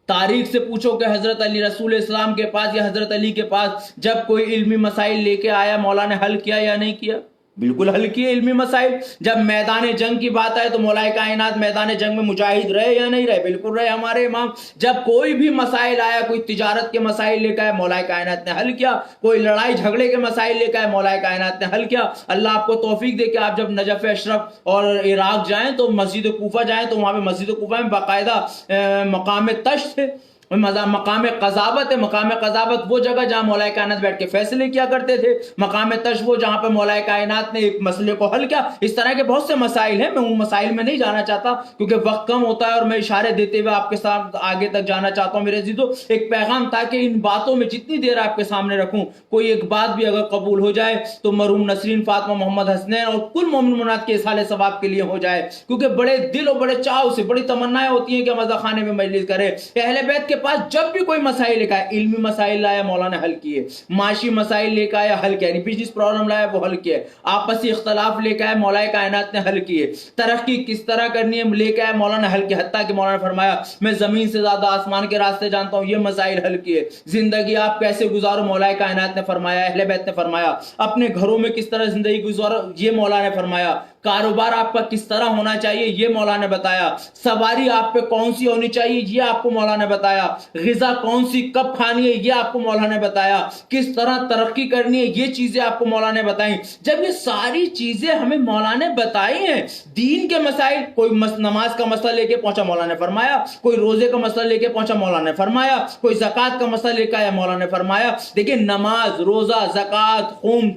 تاریخ سے پوچھو کہ حضرت علی رسول اسلام کے پاس یا حضرت علی کے پاس جب کوئی علمی مسائل لے کے آیا، مولا نے حل کیا یا نہیں کیا؟ بالکل حل کیے علمی مسائل. جب میدان جنگ کی بات آئے تو مولا کائنات میدان جنگ میں مجاہد رہے یا نہیں رہے؟ بالکل رہے ہمارے امام. جب کوئی بھی مسائل آیا، کوئی تجارت کے مسائل لے کے آئے، مولا کائنات نے حل کیا. کوئی لڑائی جھگڑے کے مسائل لے کے آئے، مولا کائنات نے حل کیا. اللہ آپ کو توفیق دے کہ آپ جب نجف اشرف اور عراق جائیں تو مسجد کوفہ جائیں تو وہاں پہ مسجد کوفہ میں باقاعدہ مقام تشت تھے، مقام قضاوت ہے. مقام قضاوت وہ جگہ جہاں مولا کائنات بیٹھ کے فیصلے کیا کرتے تھے. مقام تشبہ جہاں پہ مولا کائنات نے ایک مسئلے کو حل کیا. اس طرح کے بہت سے مسائل ہیں، میں ان مسائل میں نہیں جانا چاہتا کیونکہ وقت کم ہوتا ہے، اور میں اشارے دیتے ہوئے آپ کے ساتھ آگے تک جانا چاہتا ہوں میرے عزیزو. ایک پیغام تاکہ ان باتوں میں جتنی دیر آپ کے سامنے رکھوں، کوئی ایک بات بھی اگر قبول ہو جائے تو مرحوم نسرین فاطمہ محمد حسنین اور کل مومن مومنات کے اصحال ثواب کے لیے ہو جائے. کیونکہ بڑے دل اور بڑے چاؤ سے بڑی تمنائیں ہوتی ہیں کہ مزہ خانے میں مجلس کرے. اہل بیت کے پاس جب بھی کوئی مسائل لے کے آیا، علمی مسائل لایا مولا نے حل کیے، معاشی مسائل لے کے آیا حل کیا، بزنس پرابلم لایا وہ حل کیے، آپسی اختلاف لے کے آیا مولا کائنات نے حل کیے، ترقی کس طرح کرنی ہے لے کے آیا مولا نے حل کیا. حتیٰ کہ مولا نے فرمایا میں زمین سے زیادہ آسمان کے راستے جانتا ہوں، یہ مسائل حل کیے. زندگی آپ کیسے گزارو مولا کائنات نے فرمایا، اہل بیت نے فرمایا. اپنے گھروں میں کس طرح زندگی گزارو یہ مولا نے فرمایا. کاروبار آپ کا کس طرح ہونا چاہیے یہ مولا نے بتایا. سواری آپ پہ کون سی ہونی چاہیے یہ آپ کو مولا نے بتایا. غذا کون سی کب کھانی ہے یہ آپ کو مولا نے بتایا. کس طرح ترقی کرنی ہے یہ چیزیں آپ کو مولا نے بتائیں. جب یہ ساری چیزیں ہمیں مولا نے بتائی ہیں، دین کے مسائل، کوئی نماز کا مسئلہ لے کے پہنچا مولا نے فرمایا، کوئی روزے کا مسئلہ لے کے پہنچا مولا نے فرمایا، کوئی زکوٰۃ کا مسئلہ لے کے آیا مولا نے فرمایا. دیکھیں نماز، روزہ، زکوٰۃ، خون،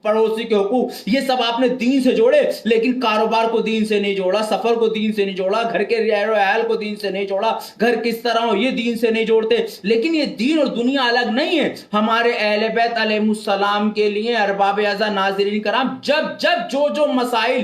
پڑوسی کے حقوق، یہ سب آپ نے دین سے جوڑے، لیکن کاروبار کو دین سے نہیں جوڑا، سفر کو دین سے نہیں جوڑا، گھر کے رہائش و عیال کو دین سے نہیں جوڑا، گھر کس طرح ہو یہ دین سے نہیں جوڑتے. لیکن یہ دین اور دنیا الگ نہیں ہے. ہمارے اہل بیت علیہ السلام کے لیے ارباب اعزاز ناظرین کرام جب جو مسائل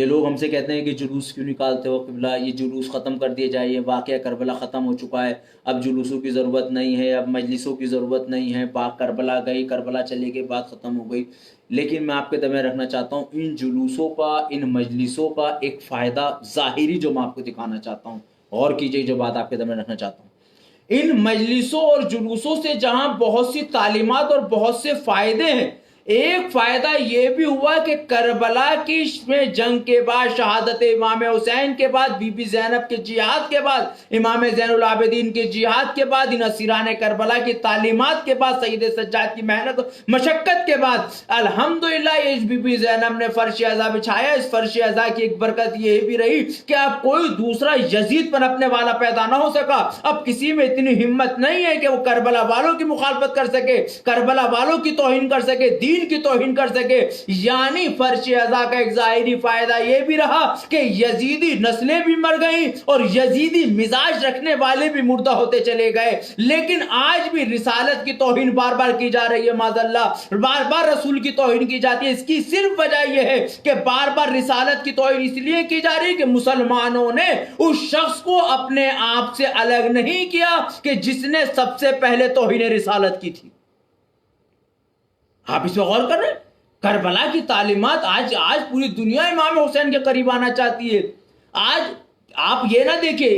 یہ لوگ ہم سے کہتے ہیں کہ جلوس کیوں نکالتے ہو قبلہ، یہ جلوس ختم کر دیے جائے، یہ واقعہ کربلا ختم ہو چکا ہے، اب جلوسوں کی ضرورت نہیں ہے، اب مجلسوں کی ضرورت نہیں ہے، کربلا گئی، کربلا چلے گئی، بات ختم ہو گئی۔ لیکن میں آپ کے درمیان رکھنا چاہتا ہوں ان جلوسوں کا، ان مجلسوں کا ایک فائدہ ظاہری جو میں آپ کو دکھانا چاہتا ہوں، غور کیجئے جو بات آپ کے درمیان رکھنا چاہتا ہوں۔ ان مجلسوں اور جلوسوں سے جہاں بہت سی تعلیمات اور بہت سے فائدے ہیں، ایک فائدہ یہ بھی ہوا کہ کربلا کی میں جنگ کے بعد، شہادت امام حسین کے بعد، بی بی زینب کے جہاد کے بعد، امام زین العابدین کے جہاد کے بعد، ان اسیران کربلا کی تعلیمات کے بعد، سید سجاد کی محنت و مشقت کے بعد، الحمدللہ یہ بی بی زینب نے فرش ازا بچھایا۔ اس فرش ازا کی ایک برکت یہ بھی رہی کہ اب کوئی دوسرا یزید بننے والا پیدا نہ ہو سکا۔ اب کسی میں اتنی ہمت نہیں ہے کہ وہ کربلا والوں کی مخالفت کر سکے، کربلا والوں کی توہین کر سکے، دین کی توہین کر سکے۔ یعنی فرش ازا کا ایک ظاہری فائدہ یہ بھی رہا کہ یزیدی نسلیں بھی مر گئیں اور یزیدی مزاج رکھنے والے بھی مردہ ہوتے چلے گئے۔ لیکن آج بھی رسالت کی توہین بار بار کی جا رہی ہے، معاذ اللہ، بار بار رسول کی توہین کی جاتی ہے۔ اس کی صرف وجہ یہ ہے کہ بار بار رسالت کی توہین اس لیے کی جا رہی ہے کہ مسلمانوں نے اس شخص کو اپنے آپ سے الگ نہیں کیا کہ جس نے سب سے پہلے توہین رسالت کی تھی۔ آپ اس پہ غور کر رہے ہیں؟ کربلا کی تعلیمات آج پوری دنیا امام حسین کے قریب آنا چاہتی ہے۔ آج آپ یہ نہ دیکھیں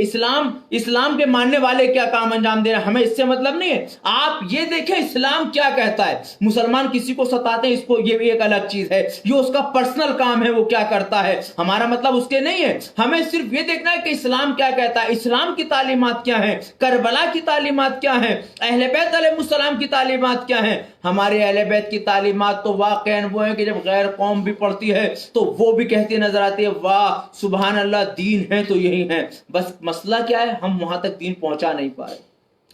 اسلام کے ماننے والے کیا کام انجام دے رہے ہیں، ہمیں اس سے مطلب نہیں ہے۔ آپ یہ دیکھیں اسلام کیا کہتا ہے۔ مسلمان کسی کو ستاتے ہیں، اس کو یہ بھی ایک الگ چیز ہے، یہ اس کا پرسنل کام ہے، وہ کیا کرتا ہے، ہمارا مطلب اس کے نہیں ہے۔ ہمیں صرف یہ دیکھنا ہے کہ اسلام کیا کہتا ہے، اسلام کی تعلیمات کیا ہیں، کربلا کی تعلیمات کیا ہیں، اہل بیت علیہ السلام کی تعلیمات کیا ہیں۔ ہمارے اہل بیت کی تعلیمات تو واقعاً وہ ہیں کہ جب غیر قوم بھی پڑھتی ہے تو وہ بھی کہتی نظر آتی ہے، واہ سبحان اللہ، دین ہے تو یہی ہے۔ بس مسئلہ کیا ہے، ہم وہاں تک دین پہنچا نہیں پائے۔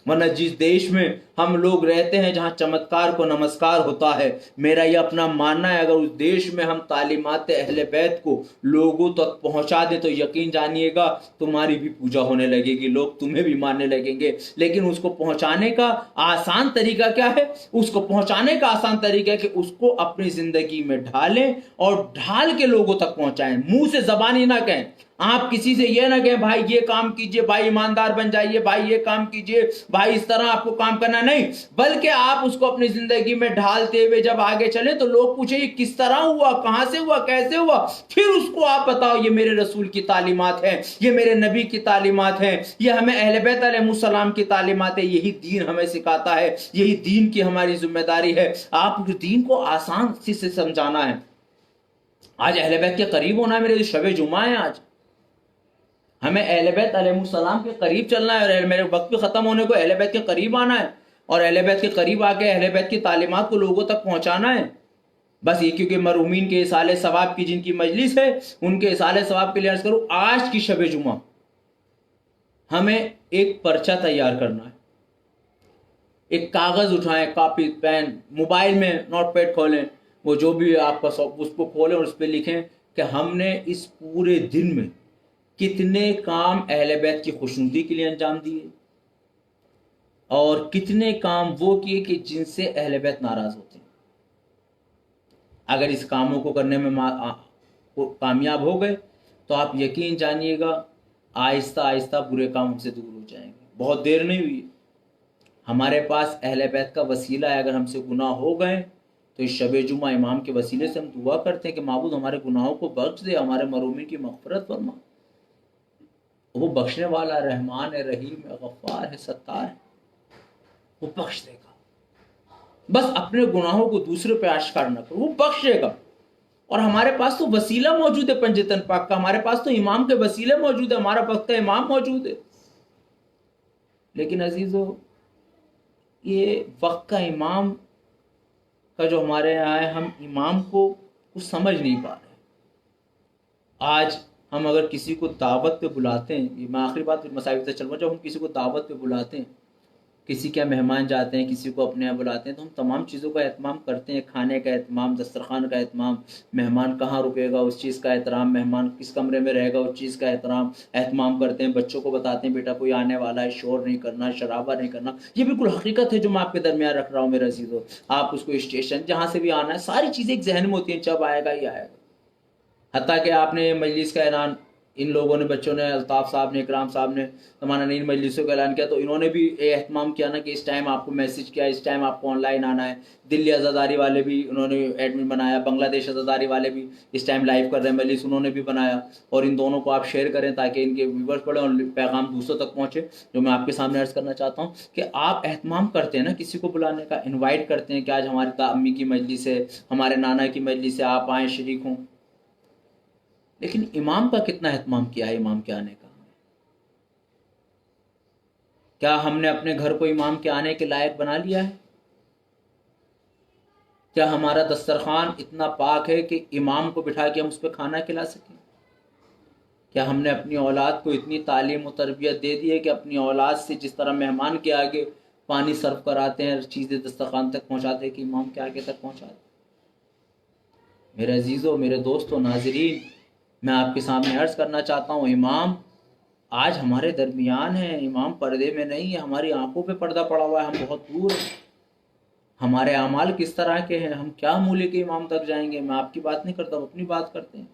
ورنہ جس دیش میں ہم لوگ رہتے ہیں جہاں چمتکار کو نمسکار ہوتا ہے، میرا یہ اپنا ماننا ہے، اگر اس دیش میں ہم تعلیمات اہل بیت کو لوگوں تک پہنچا دیں تو یقین جانیے گا تمہاری بھی پوجا ہونے لگے گی، لوگ تمہیں بھی ماننے لگیں گے۔ لیکن اس کو پہنچانے کا آسان طریقہ کیا ہے؟ اس کو پہنچانے کا آسان طریقہ ہے کہ اس کو اپنی زندگی میں ڈھالیں اور ڈھال کے لوگوں تک پہنچائیں، منہ سے زبانی نہ کہیں۔ آپ کسی سے یہ نہ کہیں بھائی یہ کام کیجئے، بھائی ایماندار بن جائیے، بھائی یہ کام کیجئے، بھائی اس طرح آپ کو کام کرنا، نہیں، بلکہ آپ اس کو اپنی زندگی میں ڈھالتے ہوئے جب آگے چلیں تو لوگ پوچھیں یہ کس طرح ہوا، کہاں سے ہوا، کیسے ہوا، پھر اس کو آپ بتاؤ یہ میرے رسول کی تعلیمات ہیں، یہ میرے نبی کی تعلیمات ہیں، یہ ہمیں اہل بیت علیہ السلام کی تعلیمات ہے، یہی دین ہمیں سکھاتا ہے، یہی دین کی ہماری ذمہ داری ہے۔ آپ دین کو آسان سے سمجھانا ہے۔ آج اہل بیت کے قریب ہونا ہے، میرے شب جمعہ ہے، آج ہمیں اہل بیت علیہ السلام کے قریب چلنا ہے، اور میرے وقت بھی ختم ہونے کو اہل بیت کے قریب آنا ہے، اور اہل بیت کے قریب آ کے اہل بیت کی تعلیمات کو لوگوں تک پہنچانا ہے۔ بس یہ کیونکہ مرحومین کے اصالہ ثواب کی جن کی مجلس ہے، ان کے اصالہ ثواب کے لیے عرض کروں، آج کی شب جمعہ ہمیں ایک پرچہ تیار کرنا ہے۔ ایک کاغذ اٹھائیں، کاپی پین، موبائل میں نوٹ پیڈ کھولیں، وہ جو بھی آپ کا اس کو کھولیں اور اس پہ لکھیں کہ ہم نے اس پورے دن میں کتنے کام اہل بیت کی خوشنودی کے لیے انجام دیے اور کتنے کام وہ کیے کہ جن سے اہل بیت ناراض ہوتے ہیں۔ اگر اس کاموں کو کرنے میں کامیاب ہو گئے تو آپ یقین جانیے گا آہستہ آہستہ برے کام سے دور ہو جائیں گے۔ بہت دیر نہیں ہوئی، ہمارے پاس اہل بیت کا وسیلہ ہے۔ اگر ہم سے گناہ ہو گئے تو اس شب جمعہ امام کے وسیلے سے ہم دعا کرتے ہیں کہ معبود ہمارے گناہوں کو بخش دے، ہمارے مرحومین کی مغفرت فرما۔ وہ بخشنے والا رحمان ہے، رحیم ہے، غفار ہے، ستار ہے، وہ بخش دے گا۔ بس اپنے گناہوں کو دوسرے پہ آشکار نہ کرو، وہ بخشے گا۔ اور ہمارے پاس تو وسیلہ موجود ہے پنجتن پاک کا، ہمارے پاس تو امام کے وسیلے موجود ہے، ہمارا وقت کا امام موجود ہے۔ لیکن عزیزو، یہ وقت کا امام کا جو ہمارے یہاں ہے، ہم امام کو کچھ سمجھ نہیں پا رہے۔ آج ہم اگر کسی کو دعوت پہ بلاتے ہیں، یہ میں آخری بات مسائل سے چل رہا ہوں، جب ہم کسی کو دعوت پہ بلاتے ہیں، کسی کے مہمان جاتے ہیں، کسی کو اپنے یہاں بلاتے ہیں، تو ہم تمام چیزوں کا اہتمام کرتے ہیں، کھانے کا اہتمام، دسترخوان کا اہتمام، مہمان کہاں رکے گا اس چیز کا احترام، مہمان کس کمرے میں رہے گا اس چیز کا اہتمام کرتے ہیں، بچوں کو بتاتے ہیں بیٹا کوئی آنے والا ہے، شور نہیں کرنا، شرابہ نہیں کرنا۔ یہ بالکل حقیقت ہے جو میں آپ کے درمیان رکھ رہا ہوں میرے عزیزو۔ آپ اس کو اسٹیشن جہاں سے بھی آنا ہے، ساری چیزیں ایک ذہن میں ہوتی ہیں، جب آئے گا ہی آئے گا۔ حتیٰ کہ آپ نے مجلس کا اعلان ان لوگوں نے، بچوں نے، الطاف صاحب نے، اکرام صاحب نے تمہارا نئی مجلسوں کا اعلان کیا، تو انہوں نے بھی اہتمام کیا نا کہ اس ٹائم آپ کو میسج کیا، اس ٹائم آپ کو آن لائن آنا ہے۔ دلی عزاداری والے بھی انہوں نے ایڈمن بنایا، بنگلہ دیش عزاداری والے بھی اس ٹائم لائیو کر رہے ہیں مجلس، انہوں نے بھی بنایا، اور ان دونوں کو آپ شیئر کریں تاکہ ان کے ویورز پڑھیں اور پیغام دوسروں تک پہنچے۔ جو میں آپ کے سامنے عرض کرنا چاہتا ہوں کہ آپ اہتمام کرتے ہیں نا کسی کو بلانے کا، انوائٹ کرتے ہیں کہ آج ہماری امی کی مجلس ہے، ہمارے نانا کی مجلس ہے، آپ آئیں شریک ہوں، لیکن امام کا کتنا اہتمام کیا ہے امام کے آنے کا؟ کیا ہم نے اپنے گھر کو امام کے آنے کے لائق بنا لیا ہے؟ کیا ہمارا دسترخوان اتنا پاک ہے کہ امام کو بٹھا کے ہم اس پہ کھانا کھلا سکیں؟ کیا ہم نے اپنی اولاد کو اتنی تعلیم و تربیت دے دی ہے کہ اپنی اولاد سے جس طرح مہمان کے آگے پانی سرو کراتے ہیں، چیزیں دسترخوان تک پہنچاتے ہیں، کہ امام کے آگے تک پہنچاتے ہیں؟ میرے عزیزوں، میرے دوستوں، ناظرین، میں آپ کے سامنے عرض کرنا چاہتا ہوں، امام آج ہمارے درمیان ہے، امام پردے میں نہیں ہے، ہماری آنکھوں پہ پردہ پڑا ہوا ہے، ہم بہت دور ہیں۔ ہمارے اعمال کس طرح کے ہیں، ہم کیا منہ لے کے امام تک جائیں گے؟ میں آپ کی بات نہیں کرتا ہوں، اپنی بات کرتے ہیں۔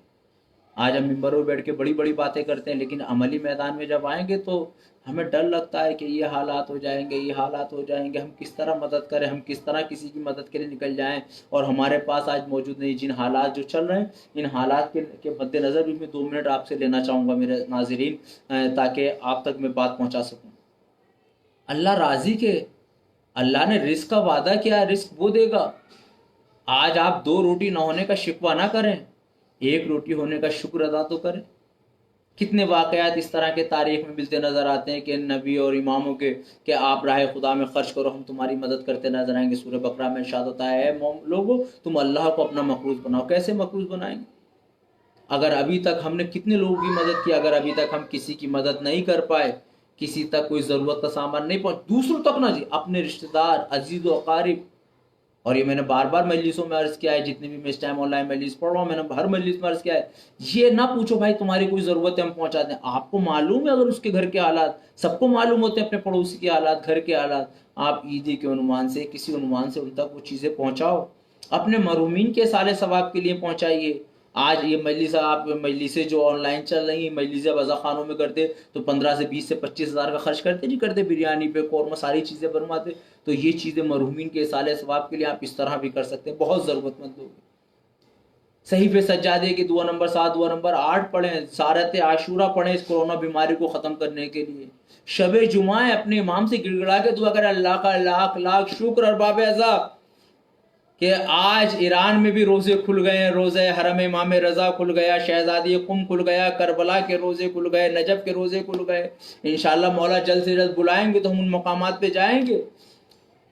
آج ہم ممبروں پہ بیٹھ کے بڑی بڑی باتیں کرتے ہیں، لیکن عملی میدان میں جب آئیں گے تو ہمیں ڈر لگتا ہے کہ یہ حالات ہو جائیں گے، یہ حالات ہو جائیں گے، ہم کس طرح مدد کریں، ہم کس طرح کسی کی مدد کے لیے نکل جائیں، اور ہمارے پاس آج موجود نہیں۔ جن حالات جو چل رہے ہیں، ان حالات کے مد نظر بھی میں 2 منٹ آپ سے لینا چاہوں گا میرے ناظرین، تاکہ آپ تک میں بات پہنچا سکوں۔ اللہ راضی کے، اللہ نے رزق کا وعدہ کیا ہے، رزق وہ دے گا۔ آج آپ 2 روٹی نہ ہونے کا شکوہ نہ کریں، 1 روٹی ہونے کا شکر ادا تو کریں۔ کتنے واقعات اس طرح کے تاریخ میں ملتے نظر آتے ہیں کہ نبی اور اماموں کے کہ آپ راہ خدا میں خرچ کرو، ہم تمہاری مدد کرتے نظر آئیں گے۔ سورہ بقرہ میں ارشاد ہوتا ہے، اے لوگو تم اللہ کو اپنا مقروض بناؤ۔ کیسے مقروض بنائیں گے؟ اگر ابھی تک ہم نے کتنے لوگوں کی مدد کی، اگر ابھی تک ہم کسی کی مدد نہیں کر پائے، کسی تک کوئی ضرورت کا سامان نہیں پہنچ، دوسروں تک نہ جی، اپنے رشتہ دار، عزیز و اقارب، اور یہ میں نے بار بار مجلسوں میں عرض کیا ہے، جتنے بھی میں اس ٹائم آن لائن مجلس پڑھ رہا ہوں، میں نے ہر مجلس میں عرض کیا ہے، یہ نہ پوچھو بھائی تمہاری کوئی ضرورت ہے ہم پہنچا دیں۔ آپ کو معلوم ہے اگر اس کے گھر کے حالات، سب کو معلوم ہوتے ہیں اپنے پڑوسی کے حالات، گھر کے حالات، آپ عیدی کے عنوان سے، کسی عنوان سے ان تک وہ چیزیں پہنچاؤ، اپنے مرحومین کے سالے ثواب کے لیے پہنچائیے۔ آج یہ مجلس، آپ مجلسیں جو آن لائن چل رہی ہیں، مجلسیں وضع خانوں میں کرتے تو 15 سے 20 سے 25 ہزار کا خرچ کرتے نہیں کرتے، بریانی پہ، قورمہ، ساری چیزیں بنواتے۔ تو یہ چیزیں مرحومین کے اصالہ ثواب کے لیے آپ اس طرح بھی کر سکتے ہیں، بہت ضرورت مند لوگ۔ صحیفے سجادے کی دعا نمبر 7، دعا نمبر 8 پڑھیں، سارت عاشورہ پڑھیں اس کورونا بیماری کو ختم کرنے کے لیے۔ شب جمعہ اپنے امام سے گڑ گڑا کے دعا کریں، اللہ کا لاکھ لاکھ شکر ارباب اعضاء کہ آج ایران میں بھی روزے کھل گئے ہیں، روزہ حرم امام رضا کھل گیا، شہزادی قم کھل گیا، کربلا کے روزے کھل گئے، نجف کے روزے کھل گئے۔ انشاءاللہ مولا جلد سے جلد بلائیں گے تو ہم ان مقامات پہ جائیں گے،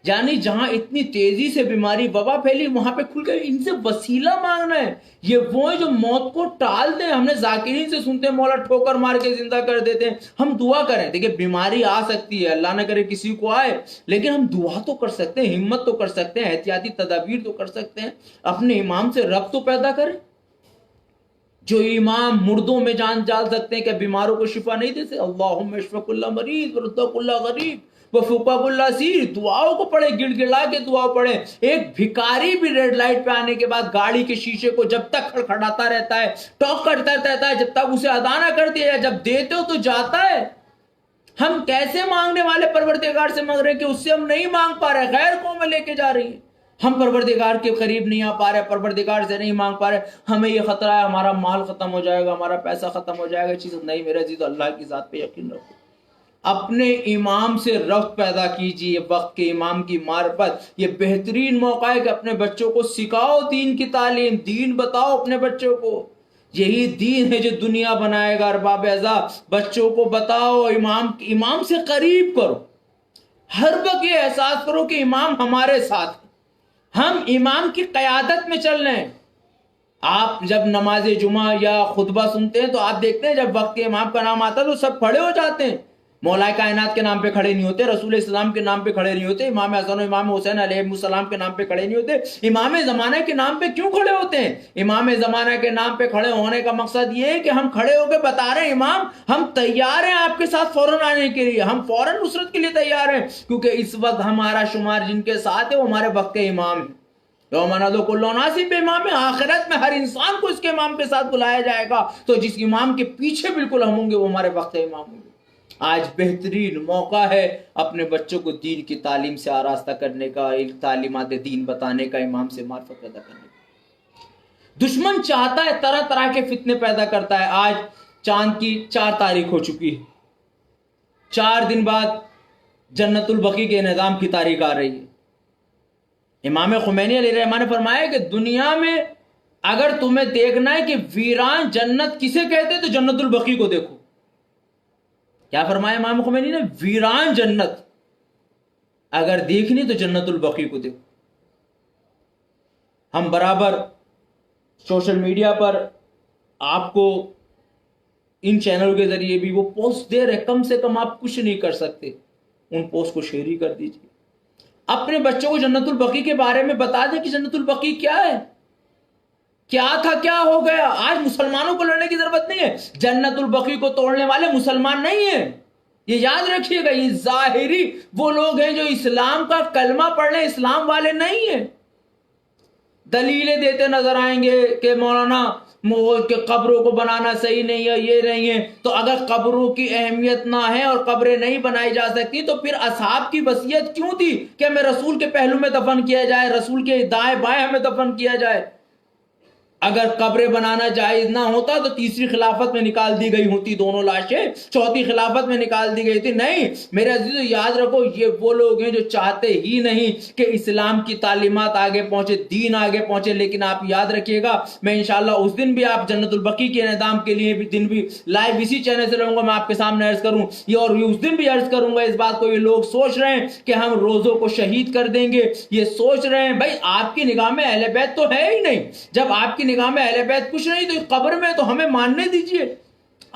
یعنی جہاں اتنی تیزی سے بیماری وبا پھیلی وہاں پہ کھل گئے۔ ان سے وسیلہ مانگنا ہے، یہ وہ ہیں جو موت کو ٹال دیں۔ ہم نے ذاکرین سے سنتے ہیں مولا ٹھوکر مار کے زندہ کر دیتے ہیں، ہم دعا کریں۔ دیکھیں بیماری آ سکتی ہے، اللہ نہ کرے کسی کو آئے، لیکن ہم دعا تو کر سکتے ہیں، ہمت تو کر سکتے ہیں، احتیاطی تدابیر تو کر سکتے ہیں، اپنے امام سے ربط تو پیدا کریں۔ جو امام مردوں میں جان ڈال سکتے ہیں کہ بیماروں کو شفا نہیں دے سکتے، اللہم اشف کل مریض ورد کل غریب وفق کل اسیر، دعاؤں کو پڑھیں، گڑ گڑا کے دعا پڑھیں۔ ایک بھکاری بھی ریڈ لائٹ پہ آنے کے بعد گاڑی کے شیشے کو جب تک کھڑکھڑاتا رہتا ہے، ٹاک کرتا رہتا ہے، جب تک اسے ادا نہ کر دیا جائے، جب دیتے ہو تو جاتا ہے۔ ہم کیسے مانگنے والے پروردگار سے مانگ رہے ہیں کہ اس سے ہم نہیں مانگ پا رہے، غیر قوم میں لے کے جا رہی ہیں، ہم پروردگار کے قریب نہیں آ پا رہے، پروردگار سے نہیں مانگ پا رہے، ہمیں یہ خطرہ ہے ہمارا مال ختم ہو جائے گا، ہمارا پیسہ ختم ہو جائے گا، چیز نہیں۔ میرے عزیز، اللہ کی ذات پہ یقین رکھو، اپنے امام سے ربط پیدا کیجیے، وقت کے امام کی معرفت، یہ بہترین موقع ہے کہ اپنے بچوں کو سکھاؤ دین کی تعلیم، دین بتاؤ اپنے بچوں کو، یہی دین ہے جو دنیا بنائے گا۔ ارباب اعضاء، بچوں کو بتاؤ، امام سے قریب کرو، ہر وقت یہ احساس کرو کہ امام ہمارے ساتھ ہے، ہم امام کی قیادت میں چل رہے ہیں۔ آپ جب نماز جمعہ یا خطبہ سنتے ہیں تو آپ دیکھتے ہیں جب وقت کے امام کا نام آتا ہے تو سب کھڑے ہو جاتے ہیں، مولا کائنات کے نام پہ کھڑے نہیں ہوتے، رسول اسلام کے نام پہ کھڑے نہیں ہوتے، امام حسن و امام حسین علیہ السلام کے نام پہ کھڑے نہیں ہوتے۔ امام زمانہ کے نام پہ کیوں کھڑے ہوتے ہیں؟ امام زمانہ کے نام پہ کھڑے ہونے کا مقصد یہ ہے کہ ہم کھڑے ہو کے بتا رہے ہیں امام ہم تیار ہیں آپ کے ساتھ فوراً آنے کے لیے، ہم فوراً نصرت کے لیے تیار ہیں، کیونکہ اس وقت ہمارا شمار جن کے ساتھ ہے وہ ہمارے وقت کے امام ہیں۔ یوم ندعو کل اناس بامامہم، آخرت میں ہر انسان کو اس کے امام کے ساتھ بلایا جائے گا، تو جس امام کے پیچھے بالکل ہم ہوں گے وہ ہمارے وقت امام ہوں گے۔ آج بہترین موقع ہے اپنے بچوں کو دین کی تعلیم سے آراستہ کرنے کا، تعلیمات دین بتانے کا، امام سے معرفت پیدا کرنے کا۔ دشمن چاہتا ہے طرح طرح کے فتنے پیدا کرتا ہے۔ آج چاند کی 4 تاریخ ہو چکی ہے، 4 دن بعد جنت البقیع کے نظام کی تاریخ آ رہی ہے۔ امام خمینی علیہ الرحمہ نے فرمایا کہ دنیا میں اگر تمہیں دیکھنا ہے کہ ویران جنت کسے کہتے تو جنت البقیع کو دیکھو۔ کیا فرمایا امام خمینی نے؟ ویران جنت اگر دیکھنی تو جنت البقیع کو دیکھو۔ ہم برابر سوشل میڈیا پر آپ کو ان چینلوں کے ذریعے بھی وہ پوسٹ دے رہے، کم سے کم آپ کچھ نہیں کر سکتے، ان پوسٹ کو شیئر ہی کر دیجیے۔ اپنے بچوں کو جنت البقیع کے بارے میں بتا دیں کہ جنت البقیع کیا ہے، کیا تھا، کیا ہو گیا۔ آج مسلمانوں کو لڑنے کی ضرورت نہیں ہے، جنت البقیع کو توڑنے والے مسلمان نہیں ہیں، یہ یاد رکھیے گا۔ یہ ظاہری وہ لوگ ہیں جو اسلام کا کلمہ پڑھ لیں، اسلام والے نہیں ہیں۔ دلیلیں دیتے نظر آئیں گے کہ مولانا کہ قبروں کو بنانا صحیح نہیں ہے، یہ نہیں ہے۔ تو اگر قبروں کی اہمیت نہ ہے اور قبریں نہیں بنائی جا سکتی تو پھر اصحاب کی وصیت کیوں تھی کہ ہمیں رسول کے پہلو میں دفن کیا جائے، رسول کے دائیں بائیں ہمیں دفن کیا جائے۔ اگر قبریں بنانا جائز نہ ہوتا تو تیسری خلافت میں نکال دی گئی ہوتی دونوں لاشیں، چوتھی خلافت میں نکال دی گئی تھی۔ نہیں میرے عزیزو، یاد رکھو یہ وہ لوگ ہیں جو چاہتے ہی نہیں کہ اسلام کی تعلیمات آگے پہنچے، دین آگے پہنچے۔ لیکن آپ یاد رکھیے گا، میں انشاءاللہ اس دن بھی آپ جنت البقیع کے انعام کے لیے بھی دن بھی لائیو اسی چینل سے لوں گا، میں آپ کے سامنے عرض کروں یہ، اور اس دن بھی عرض کروں گا اس بات کو۔ یہ لوگ سوچ رہے ہیں کہ ہم روزوں کو شہید کر دیں گے، یہ سوچ رہے ہیں بھائی آپ کی نگاہ میں اہل بیت تو ہے ہی نہیں۔ جب آپ کی نگاہ میں اہل بیت کچھ نہیں تو قبر میں تو ہمیں ماننے دیجئے۔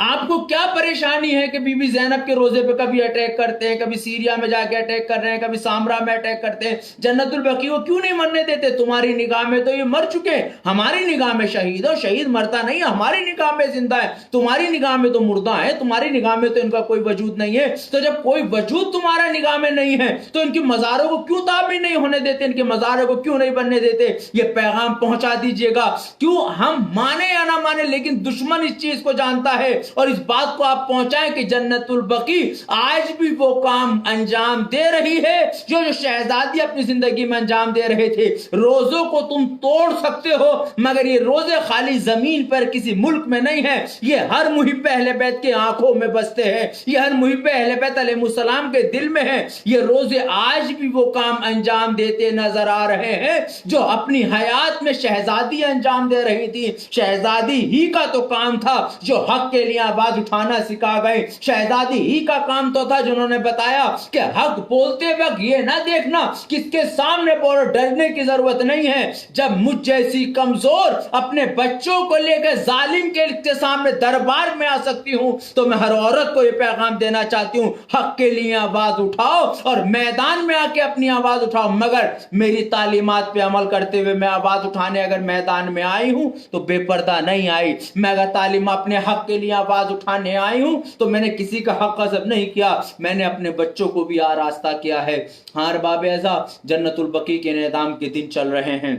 آپ کو کیا پریشانی ہے کہ بی بی زینب کے روزے پہ کبھی اٹیک کرتے ہیں، کبھی سیریا میں جا کے اٹیک کر رہے ہیں، کبھی سامرا میں اٹیک کرتے ہیں، جنت البقیع کو کیوں نہیں مرنے دیتے؟ تمہاری نگاہ میں تو یہ مر چکے ہیں، ہماری نگاہ میں شہید ہو، شہید مرتا نہیں، ہماری نگاہ میں زندہ ہے، تمہاری نگاہ میں تو مردہ ہے، تمہاری نگاہ میں تو ان کا کوئی وجود نہیں ہے۔ تو جب کوئی وجود تمہارا نگاہ میں نہیں ہے تو ان کی مزاروں کو کیوں تعمیر نہیں ہونے دیتے، ان کے مزاروں کو کیوں نہیں بننے دیتے؟ یہ پیغام پہنچا دیجئے گا۔ کیوں ہم مانے یا نہ مانے لیکن دشمن اس چیز کو جانتا ہے، اور اس بات کو آپ پہنچائیں کہ جنت البقیع آج بھی وہ کام انجام دے رہی ہے جو شہزادی اپنی زندگی میں انجام دے رہے تھے۔ روزوں کو تم توڑ سکتے ہو مگر یہ روزے خالی زمین پر کسی ملک میں نہیں ہے، یہ ہر محب اہل بیت کے آنکھوں میں بستے ہیں، یہ ہر محب اہل بیت علیہ السلام کے دل میں ہے۔ یہ روزے آج بھی وہ کام انجام دیتے نظر آ رہے ہیں جو اپنی حیات میں شہزادی انجام دے رہی تھی۔ شہزادی ہی کا تو کام تھا جو حق کے لیے آواز اٹھانا سکھا گئے، شہزادی ہی کا کام تو تھا جنہوں نے بتایا کہ حق بولتے وقت یہ نہ دیکھنا کس کے سامنے بولو، ڈرنے کی ضرورت نہیں ہے۔ جب مجھ جیسی کمزور اپنے بچوں کو لے کے ظالم کے سامنے دربار میں آ سکتی ہوں تو میں ہر عورت کو یہ پیغام دینا چاہتی ہوں، حق کے لیے آواز اٹھاؤ اور میدان میں آ کے اپنی آواز اٹھاؤ، مگر میری تعلیمات پہ عمل کرتے ہوئے میں آواز اٹھانے اگر میدان میں آئی ہوں تو بے پردہ نہیں آئی، میں اگر تعلیم اپنے حق کے لیے آواز اٹھانے آئی ہوں تو میں نے کسی کا حق غصب نہیں کیا، میں نے اپنے بچوں کو بھی آراستہ کیا ہے۔ ہاں ارباب اعزاز، جنت البقیع کے انعام کے دن چل رہے ہیں،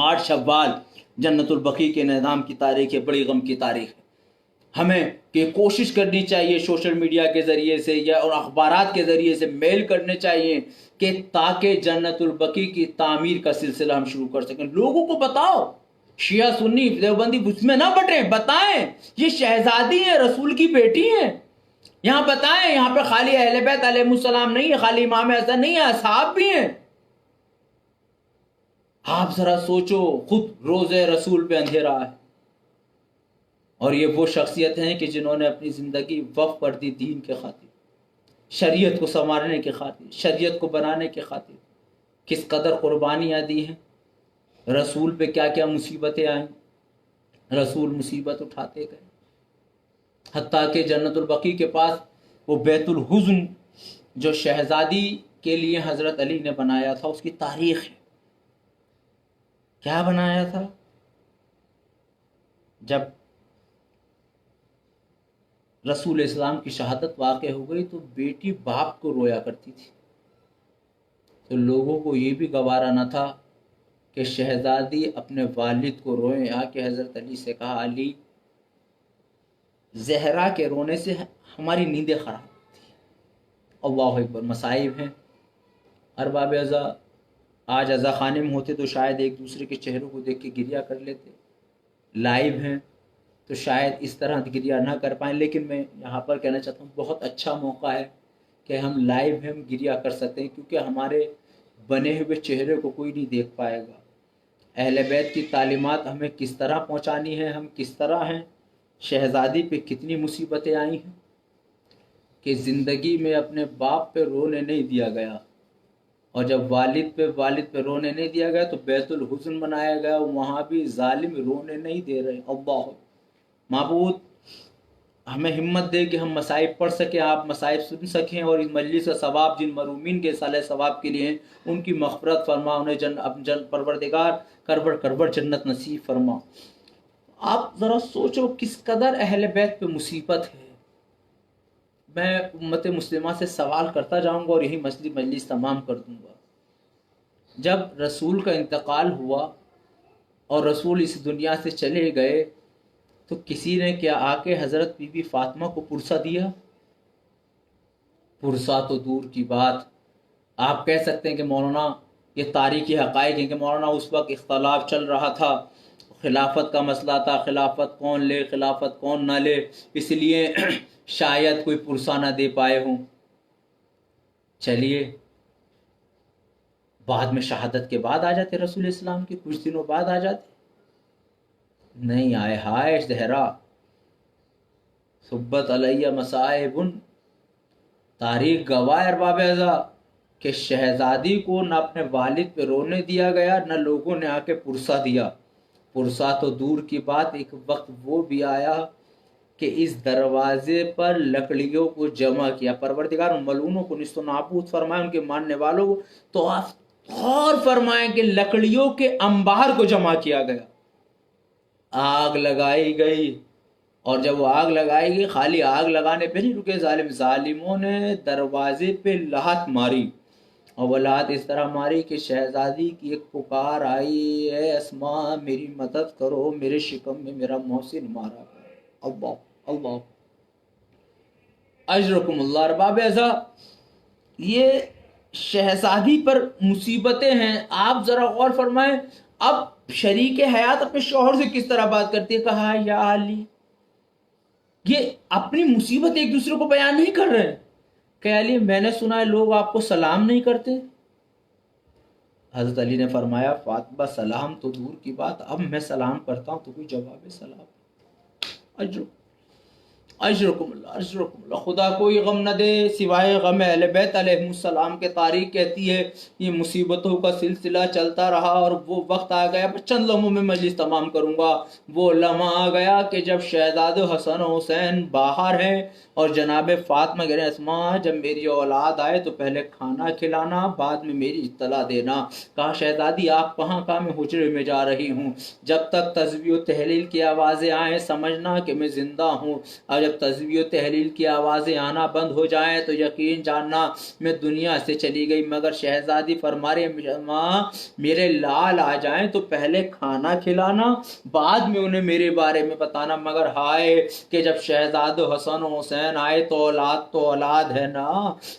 8 شوال جنت البقیع کے انعام کی تاریخ ہے، بڑی غم کی تاریخ ہے۔ ہمیں کہ کوشش کرنی چاہیے سوشل میڈیا کے ذریعے سے یا اور اخبارات کے ذریعے سے میل کرنے چاہیے کہ تاکہ جنت البقیع کی تعمیر کا سلسلہ ہم شروع کر سکیں۔ لوگوں کو بتاؤ، شیعہ سنی دیوبندی اس میں نہ بٹیں، بتائیں یہ شہزادی ہے، رسول کی بیٹی ہے، یہاں بتائیں یہاں پہ خالی اہل بیت علیہ السلام نہیں ہے، خالی امام حسن نہیں ہے، اصحاب بھی ہیں۔ آپ ذرا سوچو، خود روزے رسول پہ اندھیرا ہے اور یہ وہ شخصیت ہیں کہ جنہوں نے اپنی زندگی وقف کر دی دین کے خاطر، شریعت کو سنوارنے کے خاطر، شریعت کو بنانے کے خاطر۔ کس قدر قربانیاں دی ہیں، رسول پہ کیا کیا مصیبتیں آئیں، رسول مصیبت اٹھاتے گئے، حتیٰ کہ جنت البقیع کے پاس وہ بیت الحزن جو شہزادی کے لیے حضرت علی نے بنایا تھا، اس کی تاریخ ہے۔ کیا بنایا تھا؟ جب رسول اسلام کی شہادت واقع ہو گئی تو بیٹی باپ کو رویا کرتی تھی، تو لوگوں کو یہ بھی گوارا نہ تھا کہ شہزادی اپنے والد کو روئیں، آ کے حضرت علی سے کہا علی زہرا کے رونے سے ہماری نیندیں خراب ہوتی ہیں۔ اللہ اکبر، مصائب ہیں۔ ارباب ازا آج ازا خانے میں ہوتے تو شاید ایک دوسرے کے چہروں کو دیکھ کے گریہ کر لیتے، لائیو ہیں تو شاید اس طرح گریہ نہ کر پائیں، لیکن میں یہاں پر کہنا چاہتا ہوں بہت اچھا موقع ہے کہ ہم لائیو ہیں، ہم گریہ کر سکتے ہیں، کیونکہ ہمارے بنے ہوئے چہرے کو کوئی نہیں دیکھ پائے گا۔ اہل بیت کی تعلیمات ہمیں کس طرح پہنچانی ہے، ہم کس طرح ہیں، شہزادی پہ کتنی مصیبتیں آئی ہیں کہ زندگی میں اپنے باپ پہ رونے نہیں دیا گیا، اور جب والد پہ رونے نہیں دیا گیا تو بیت الحزن بنایا گیا، وہاں بھی ظالم رونے نہیں دے رہے۔ اللہ معبود ہمیں ہمت دے کہ ہم مصائب پڑھ سکیں، آپ مصائب سن سکیں، اور اس مجلس کا ثواب جن مرحومین کے صالح ثواب کے لیے ہیں ان کی مغفرت فرما، انہیں پروردگار کربر جنت نصیب فرما۔ آپ ذرا سوچو کس قدر اہل بیت پہ مصیبت ہے۔ میں امت مسلمہ سے سوال کرتا جاؤں گا اور یہی مجلس تمام کر دوں گا۔ جب رسول کا انتقال ہوا اور رسول اس دنیا سے چلے گئے تو کسی نے کیا آ کے حضرت بی بی فاطمہ کو پرسہ دیا؟ پرسہ تو دور کی بات، آپ کہہ سکتے ہیں کہ مولانا یہ تاریخی حقائق ہیں کہ مولانا اس وقت اختلاف چل رہا تھا، خلافت کا مسئلہ تھا، خلافت کون لے خلافت کون نہ لے، اس لیے شاید کوئی پرسہ نہ دے پائے ہوں۔ چلیے بعد میں شہادت کے بعد آ جاتے، رسول اسلام کے کچھ دنوں بعد آ جاتے، نہیں آئے۔ ہائے زہرا صبت علیہ مصائب، تاریخ گواہ ارباب اعضاء کہ شہزادی کو نہ اپنے والد پہ رونے دیا گیا، نہ لوگوں نے آ کے پرسہ دیا۔ پرسہ تو دور کی بات، ایک وقت وہ بھی آیا کہ اس دروازے پر لکڑیوں کو جمع کیا۔ پروردگار ان ملعونوں کو نیست و نابود فرمائے، ان کے ماننے والوں کو تو آپ غور فرمائیں کہ لکڑیوں کے انبار کو جمع کیا گیا، آگ لگائی گئی، اور جب وہ آگ لگائی گئی خالی آگ لگانے پہ نہیں رکے ظالموں نے دروازے پہ لہت ماری، اور وہ لہت اس طرح ماری کہ شہزادی کی ایک پکار آئی، اے اسماء میری مدد کرو، میرے شکم میں میرا محسن مارا گیا۔ اللہ اللہ اجرکم اللہ۔ ارباب اعضاء یہ شہزادی پر مصیبتیں ہیں، آپ ذرا غور فرمائیں۔ اب شریک حیات اپنے شوہر سے کس طرح بات کرتی ہے، کہا یا علی، یہ اپنی مصیبت ایک دوسرے کو بیان نہیں کر رہے، کہ علی میں نے سنا ہے لوگ آپ کو سلام نہیں کرتے۔ حضرت علی نے فرمایا فاطمہ سلام تو دور کی بات، اب میں سلام کرتا ہوں تو کوئی جواب سلام۔ اجرکم اللہ، خدا کوئی غم نہ دے سوائے غم اہل بیت علیہ السلام کے۔ تاریخ کہتی ہے یہ مصیبتوں کا سلسلہ چلتا رہا، اور وہ وقت آ گیا، چند لمحوں میں مجلس تمام کروں گا، وہ لمحہ آ گیا کہ جب شہزاد حسن و حسین باہر ہیں اور جناب فاطمہ کہہ رہے ہیں اسماء جب میری اولاد آئے تو پہلے کھانا کھلانا، بعد میں میری اطلاع دینا۔ کہا شہزادی آپ کہاں میں حجرے میں جا رہی ہوں، جب تک تسبیح و تحلیل کی آوازیں آئیں سمجھنا کہ میں زندہ ہوں، اور جب تسبیح و تحلیل کی آوازیں آنا بند ہو جائیں تو یقین جاننا میں دنیا سے چلی گئی۔ مگر شہزادی فرما رہے ماں میرے لال آ جائیں تو پہلے کھانا کھلانا، بعد میں انہیں میرے بارے میں بتانا۔ مگر ہائے کہ جب شہزاد حسن و حسین آئے تو اولاد ہے نا،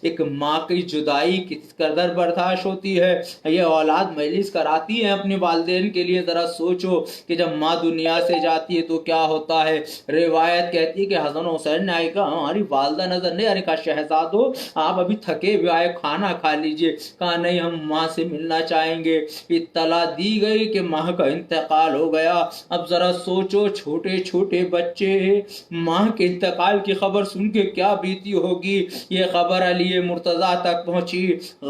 ایک ماں کی جدائی کس قدر برداشت ہوتی ہے، یہ اولاد مجلس کراتی ہے اپنے والدین کے لیے۔ ذرا سوچو کہ جب ماں دنیا سے جاتی ہے تو کیا ہوتا ہے۔ روایت کہتی ہے کہ حسن و حسین نے آئے کہا ہماری والدہ نظر نہیں آ رہی، کہا شہزادو آپ ابھی تھکے ہوئے آئے کھانا کھا لیجئے، کہا نہیں ہم ماں سے ملنا چاہیں گے۔ اطلاع دی گئی کہ ماں کا انتقال ہو گیا۔ اب ذرا سوچو چھوٹے چھوٹے بچے ماں کے انتقال کی خبر سن کے کیا بیتی ہوگی۔ یہ خبر علی مرتضیٰ تک پہنچی،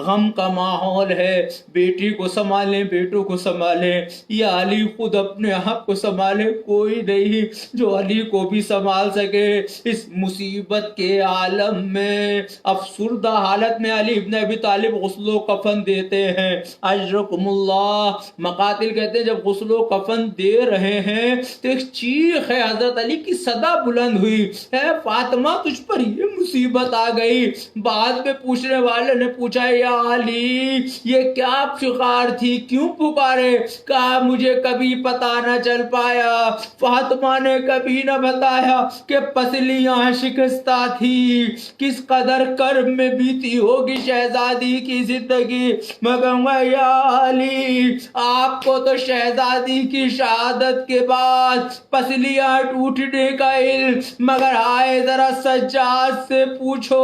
غم کا ماحول ہے، بیٹی کو سنبھالیں بیٹوں کو سنبھالیں، یا علی خود اپنے آپ کو سنبھالے، کوئی نہیں جو علی کو بھی سنبھال سکے۔ اس مصیبت کے عالم میں افسردہ حالت میں علی ابن ابی طالب غسل و کفن دیتے ہیں. اجرکم اللہ. مقاتل کہتے ہیں جب غسل و کفن دے رہے ہیں تو ایک چیخ ہے حضرت علی کی صدا بلند ہوئی, اے فاطمہ تجھ پر یہ مصیبت آ گئی. بعد میں پوچھنے والے نے پوچھا یا علی یہ کیا پکار تھی, کیوں پکارے؟ کہا مجھے کبھی پتا نہ چل پایا. فاطمہ نے کبھی نہ بتایا کہ پسلیاں شکستہ تھی. کس قدر کرب میں بیتی ہوگی شہزادی کی زندگی. میں کہوں گا یا علی آپ کو تو شہزادی کی شہادت کے بعد پسلیاں ٹوٹنے کا علم, مگر آئے ذرا سجاد سے پوچھو.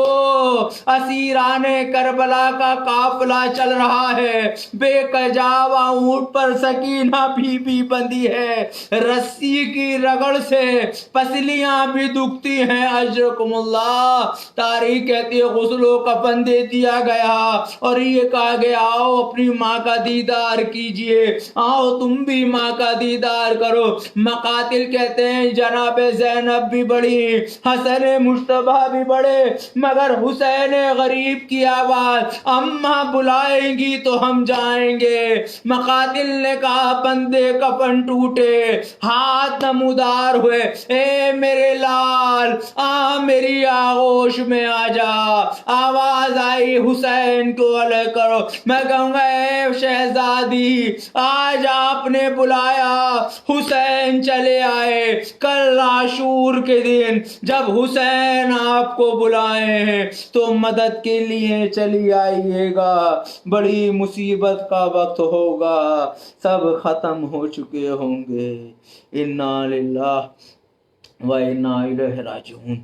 اسیران کربلا کا قافلہ چل رہا ہے, بے کجاوا اونٹ پر سکینہ بھی بندی ہے, رسی کی رگڑ سے پسلیاں بھی دکھتی ہیں. اجرکم اللہ. تاریخ کہتی ہے غسل و کفن دے دیا گیا اور یہ کہا گیا آؤ اپنی ماں کا دیدار کیجئے, آؤ تم بھی ماں کا دیدار کرو. مقاتل کہتے ہیں جناب زینب بھی بڑی, حسن مجتبی بھی بڑے, مگر حسین غریب کی آواز اماں بلائیں گی تو ہم جائیں گے. مقاتل نے کہا بندے کفن ٹوٹے, ہاتھ نمودار ہوئے, اے میرے لال آ میری آغوش میں آ جا. آواز آئی حسین کو علیہ کرو. میں کہوں گا اے شہزادی آج آپ نے بلایا, حسین چلے آئے. کل عاشور کے دن جب حسین آپ کو بلائے ہیں تو مدد کے لیے چلی آئیے گا. بڑی مصیبت کا وقت ہوگا, سب ختم ہو چکے ہوں گے. انا للہ و انا الیہ راجعون.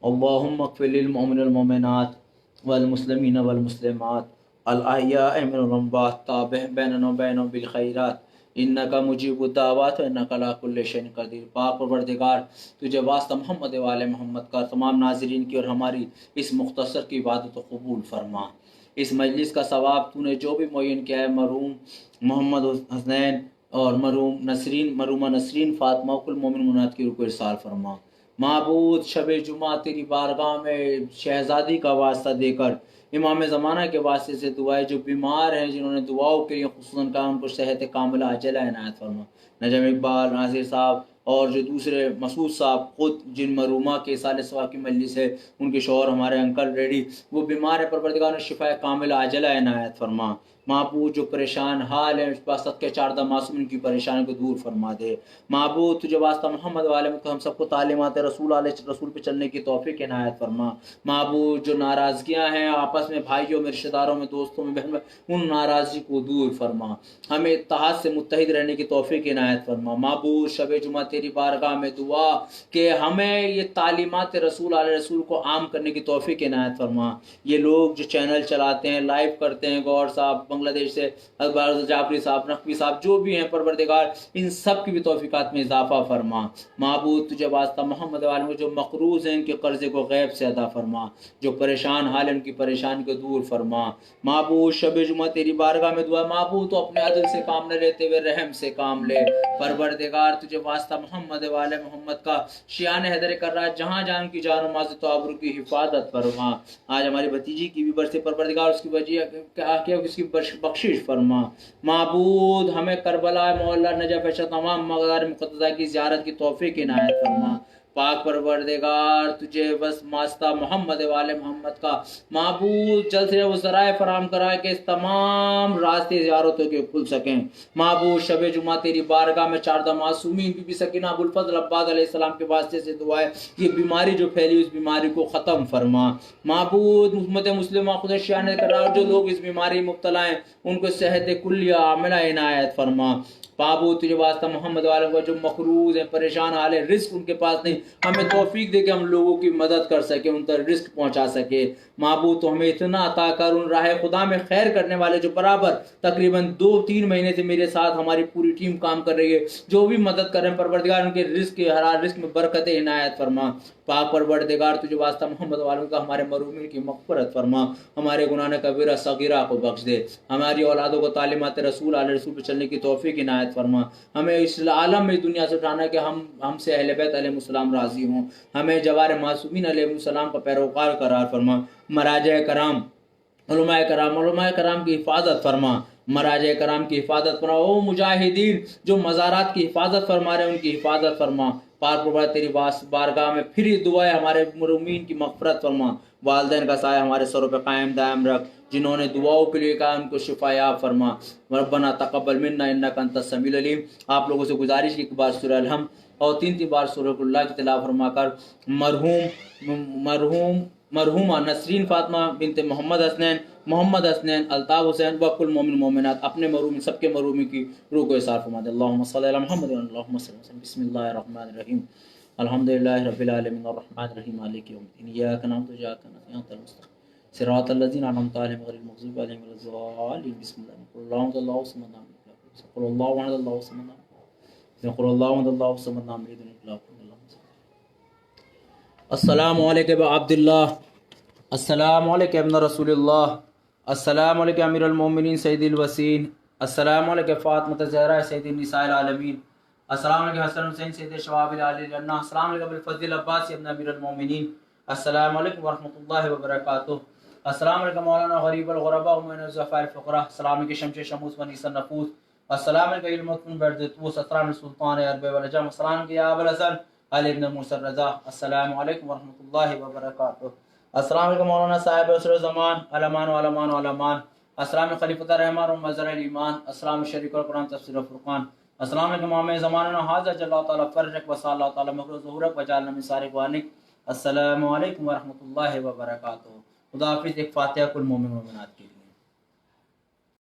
اللہم اغفر للمؤمنین والمؤمنات والمسلمین والمسلمات الاحیاء من الاموات تابع بیننا وبینہم بالخیرات انک مجیب الدعوات وانک علی کل شیء قدیر. پاک پروردگار تجھے واسطہ محمد و آل محمد کا تمام ناظرین کی اور ہماری اس مختصر کی عبادت و قبول فرما. اس مجلس کا ثواب تو نے جو بھی معین کیا ہے مرحوم محمد حسنین اور مرحومہ نسرین فاطمہ کل مومن منات کی روح کو ارسال فرما. معبود شب جمعہ تیری بارگاہ میں شہزادی کا واسطہ دے کر امام زمانہ کے واسطے سے دعائیں, جو بیمار ہیں جنہوں نے دعاؤں کے لیے خصوصاً کہا ان کو صحت کاملہ عاجلہ عنایت فرما. نجم اقبال, ناصر صاحب اور جو دوسرے مسعود صاحب خود جن مرحومہ کے سال ثواب کی مجلس ہے, ان کے شوہر ہمارے انکل ریڈی وہ بیمار ہے, پروردگار نے شفا کاملہ عاجلہ عنایت فرما. معبود جو پریشان حال ہیں صدقے چاردہ معصوم ان کی پریشانی کو دور فرما دے. معبود تجھے واسطہ محمد والے میں ہم سب کو تعلیمات رسول پہ چلنے کی توفیق عنایت فرما. معبود جو ناراضگیاں ہیں آپس میں بھائیوں میں, رشتہ داروں میں, دوستوں میں, بہن میں, ان ناراضگی کو دور فرما. ہمیں اتحاد سے متحد رہنے کی توفیق عنایت فرما. معبود شب جمعہ تیری بارگاہ میں دعا کہ ہمیں یہ تعلیمات رسول علیہ رسول کو عام کرنے کی توفیق عنایت فرما. یہ لوگ جو چینل چلاتے ہیں, لائیو کرتے ہیں, گور صاحب بنگلہ دیش سے, اکبر جعفری صاحب, نقوی صاحب, جو بھی ہیں پروردگار ان سب کی بھی توفیقات میں اضافہ فرما. معبود تجھے واسطہ محمد والے جو مقروض ہیں ان کے قرضے کو غیب سے ادا فرما, جو پریشان حال ہیں ان کی پریشانی کو دور فرما. معبود شب جمعہ تیری بارگاہ میں دعا, معبود تو اپنے عدل سے کام نہ لیتے ہوئے رحم سے کام لے. پروردگار تجھے واسطہ محمد والے محمد کا شیان حیدر کر رہا ہے, جہاں جان کی جان و مال و آبرو کی حفاظت فرما. آج ہماری بھتیجی کی بھی برسی, پروردگار اس کی وجہ کیا اس کی بخشش فرما. معبود ہمیں کربلا مولا نجف تمام مغازر مقدسہ کی زیارت کی توفیق عنایت فرما. پاک پروردگار تجھے بس واسطہ محمد والے محمد کا معبود جلد سے وہ ذرائع فراہم کرائے کہ اس تمام راستے زیارتوں کے کھل سکیں. معبود شب جمعہ تیری بارگاہ میں چاردہ معصومین بی بی سکینہ ابوالفضل عباس علیہ السلام کے واسطے سے دعا ہے یہ بیماری جو پھیلی اس بیماری کو ختم فرما. معبود امت مسلمہ خدا شان کر رہا, جو لوگ اس بیماری مبتلا ہیں ان کو صحت کلیہ عاملہ عنایت فرما. معبود تجھے واسطہ محمد والے کو جو مقروض ہیں, پریشان حال ہے, رزق ان کے پاس نہیں, ہمیں توفیق دے کہ ہم لوگوں کی مدد کر سکیں, ان تک رزق پہنچا سکے. معبود تو ہمیں اتنا عطا کر, ان راہ خدا میں خیر کرنے والے جو برابر تقریباً 2-3 مہینے سے میرے ساتھ ہماری پوری ٹیم کام کر رہی ہے, جو بھی مدد کر رہے ہیں پروردگار ان کے رزق کے حلال رزق میں برکت عنایت فرما. پاک پروردگار تجھے واسطہ محمد والوں کا ہمارے مرحومین کی مغفرت فرما، ہمارے گناہ کبیرہ صغیرہ کو بخش دے، ہماری اولادوں کو تعلیمات رسول علیہ رسول پہ چلنے کی توفیق عنایت فرما، ہمیں اس عالم میں دنیا سے اٹھانا کہ ہم سے اہل بیت علیہ السلام راضی ہوں، ہمیں جوار معصومین علیہ السلام کا پیروکار قرار فرما، مراجع کرام علماء کرام کی حفاظت فرما، مراجع کرام کی حفاظت فرما، او مجاہدین جو مزارات کی حفاظت فرما رہے ہیں ان کی حفاظت فرما، پاک پروردگار تیری بارگاہ میں پھر دعائیں ہمارے مرحومین کی مغفرت فرما، والدین کا سایہ ہمارے سروں پہ قائم دائم رکھ، جنہوں نے دعاؤں کے لیے کہا ان کو شفا یاب فرما، ربنا تقبل منا انک انت السمیع العلیم۔ آپ لوگوں سے گزارش کی ایک بار سورہ الحمد اور 3 بار سورہ اللہ کی تلاوت فرما کر مرحومہ نسرین فاطمہ بنت محمد حسنین الطاف حسین و کل مومن مومنات اپنے مرحوم سب کے مرحوم کی روح کو احسار فرما دے۔ اللہم صلی علی محمد اللہم صلی وسلم۔ بسم اللہ الرحمن الرحیم، الحمدللہ رب العالمین الرحمن الرحیم مالک یوم الدین، ایاک نعبد و ایاک نستعین اهدنا المستقیم صراط الذین انعمت علیہم غیر المغضوب علیہم ولا الضالین۔ بسم اللہ قل اللہ الصمد قل اللہ احد اللہ الصمد قل اللہ احد اللہ الصمد لم یلد ولم یولد ولم یکن له کفوا احد۔ السلام علیکم عبداللہ، السلام علیکم ابن رسول اللہ، السلام علیکم امیر المومنین سید الوسین، السلام علیکم فاطمہ زہرا سید النساء العالمین، السلام علیکم حسن حسین سید شباب العالی الجنہ، السلام علیکم بالفضل عباس ابن امیر المومنین، السلام علیکم ورحمۃ اللہ وبرکاتہ، السلام علیکم مولانا غریب الغرباء ومن الظفار الفقراء، السلام علیکم شمس شموس ونیس النفوس، السلام علیکم علم برد طوس، السلام علیکم سلطان عرب والعجم، السلام علیکم یا ابو الحسن علی ابن موسیٰ رضا، السلام علیکم ورحمۃ اللہ وبرکاتہ، السلام علیکم مولانا صاحب عصر زمان علمان علمان علمان، السلام علیکم خلیفۃ الرحمان و مظہر الایمان، السلام علیکم شریک القرآن تفسیر الفرقان، السلام علیکم امام زماننا حاضر جل اللہ تعالیٰ فرجک و صلی اللہ تعالیٰ مغرور ظہورک و جعلنا من سارق وانک، السلام علیکم ورحمۃ اللہ وبرکاتہ۔ خدا حافظ۔ ایک فاتحہ کل مومن مومنات کے لیے۔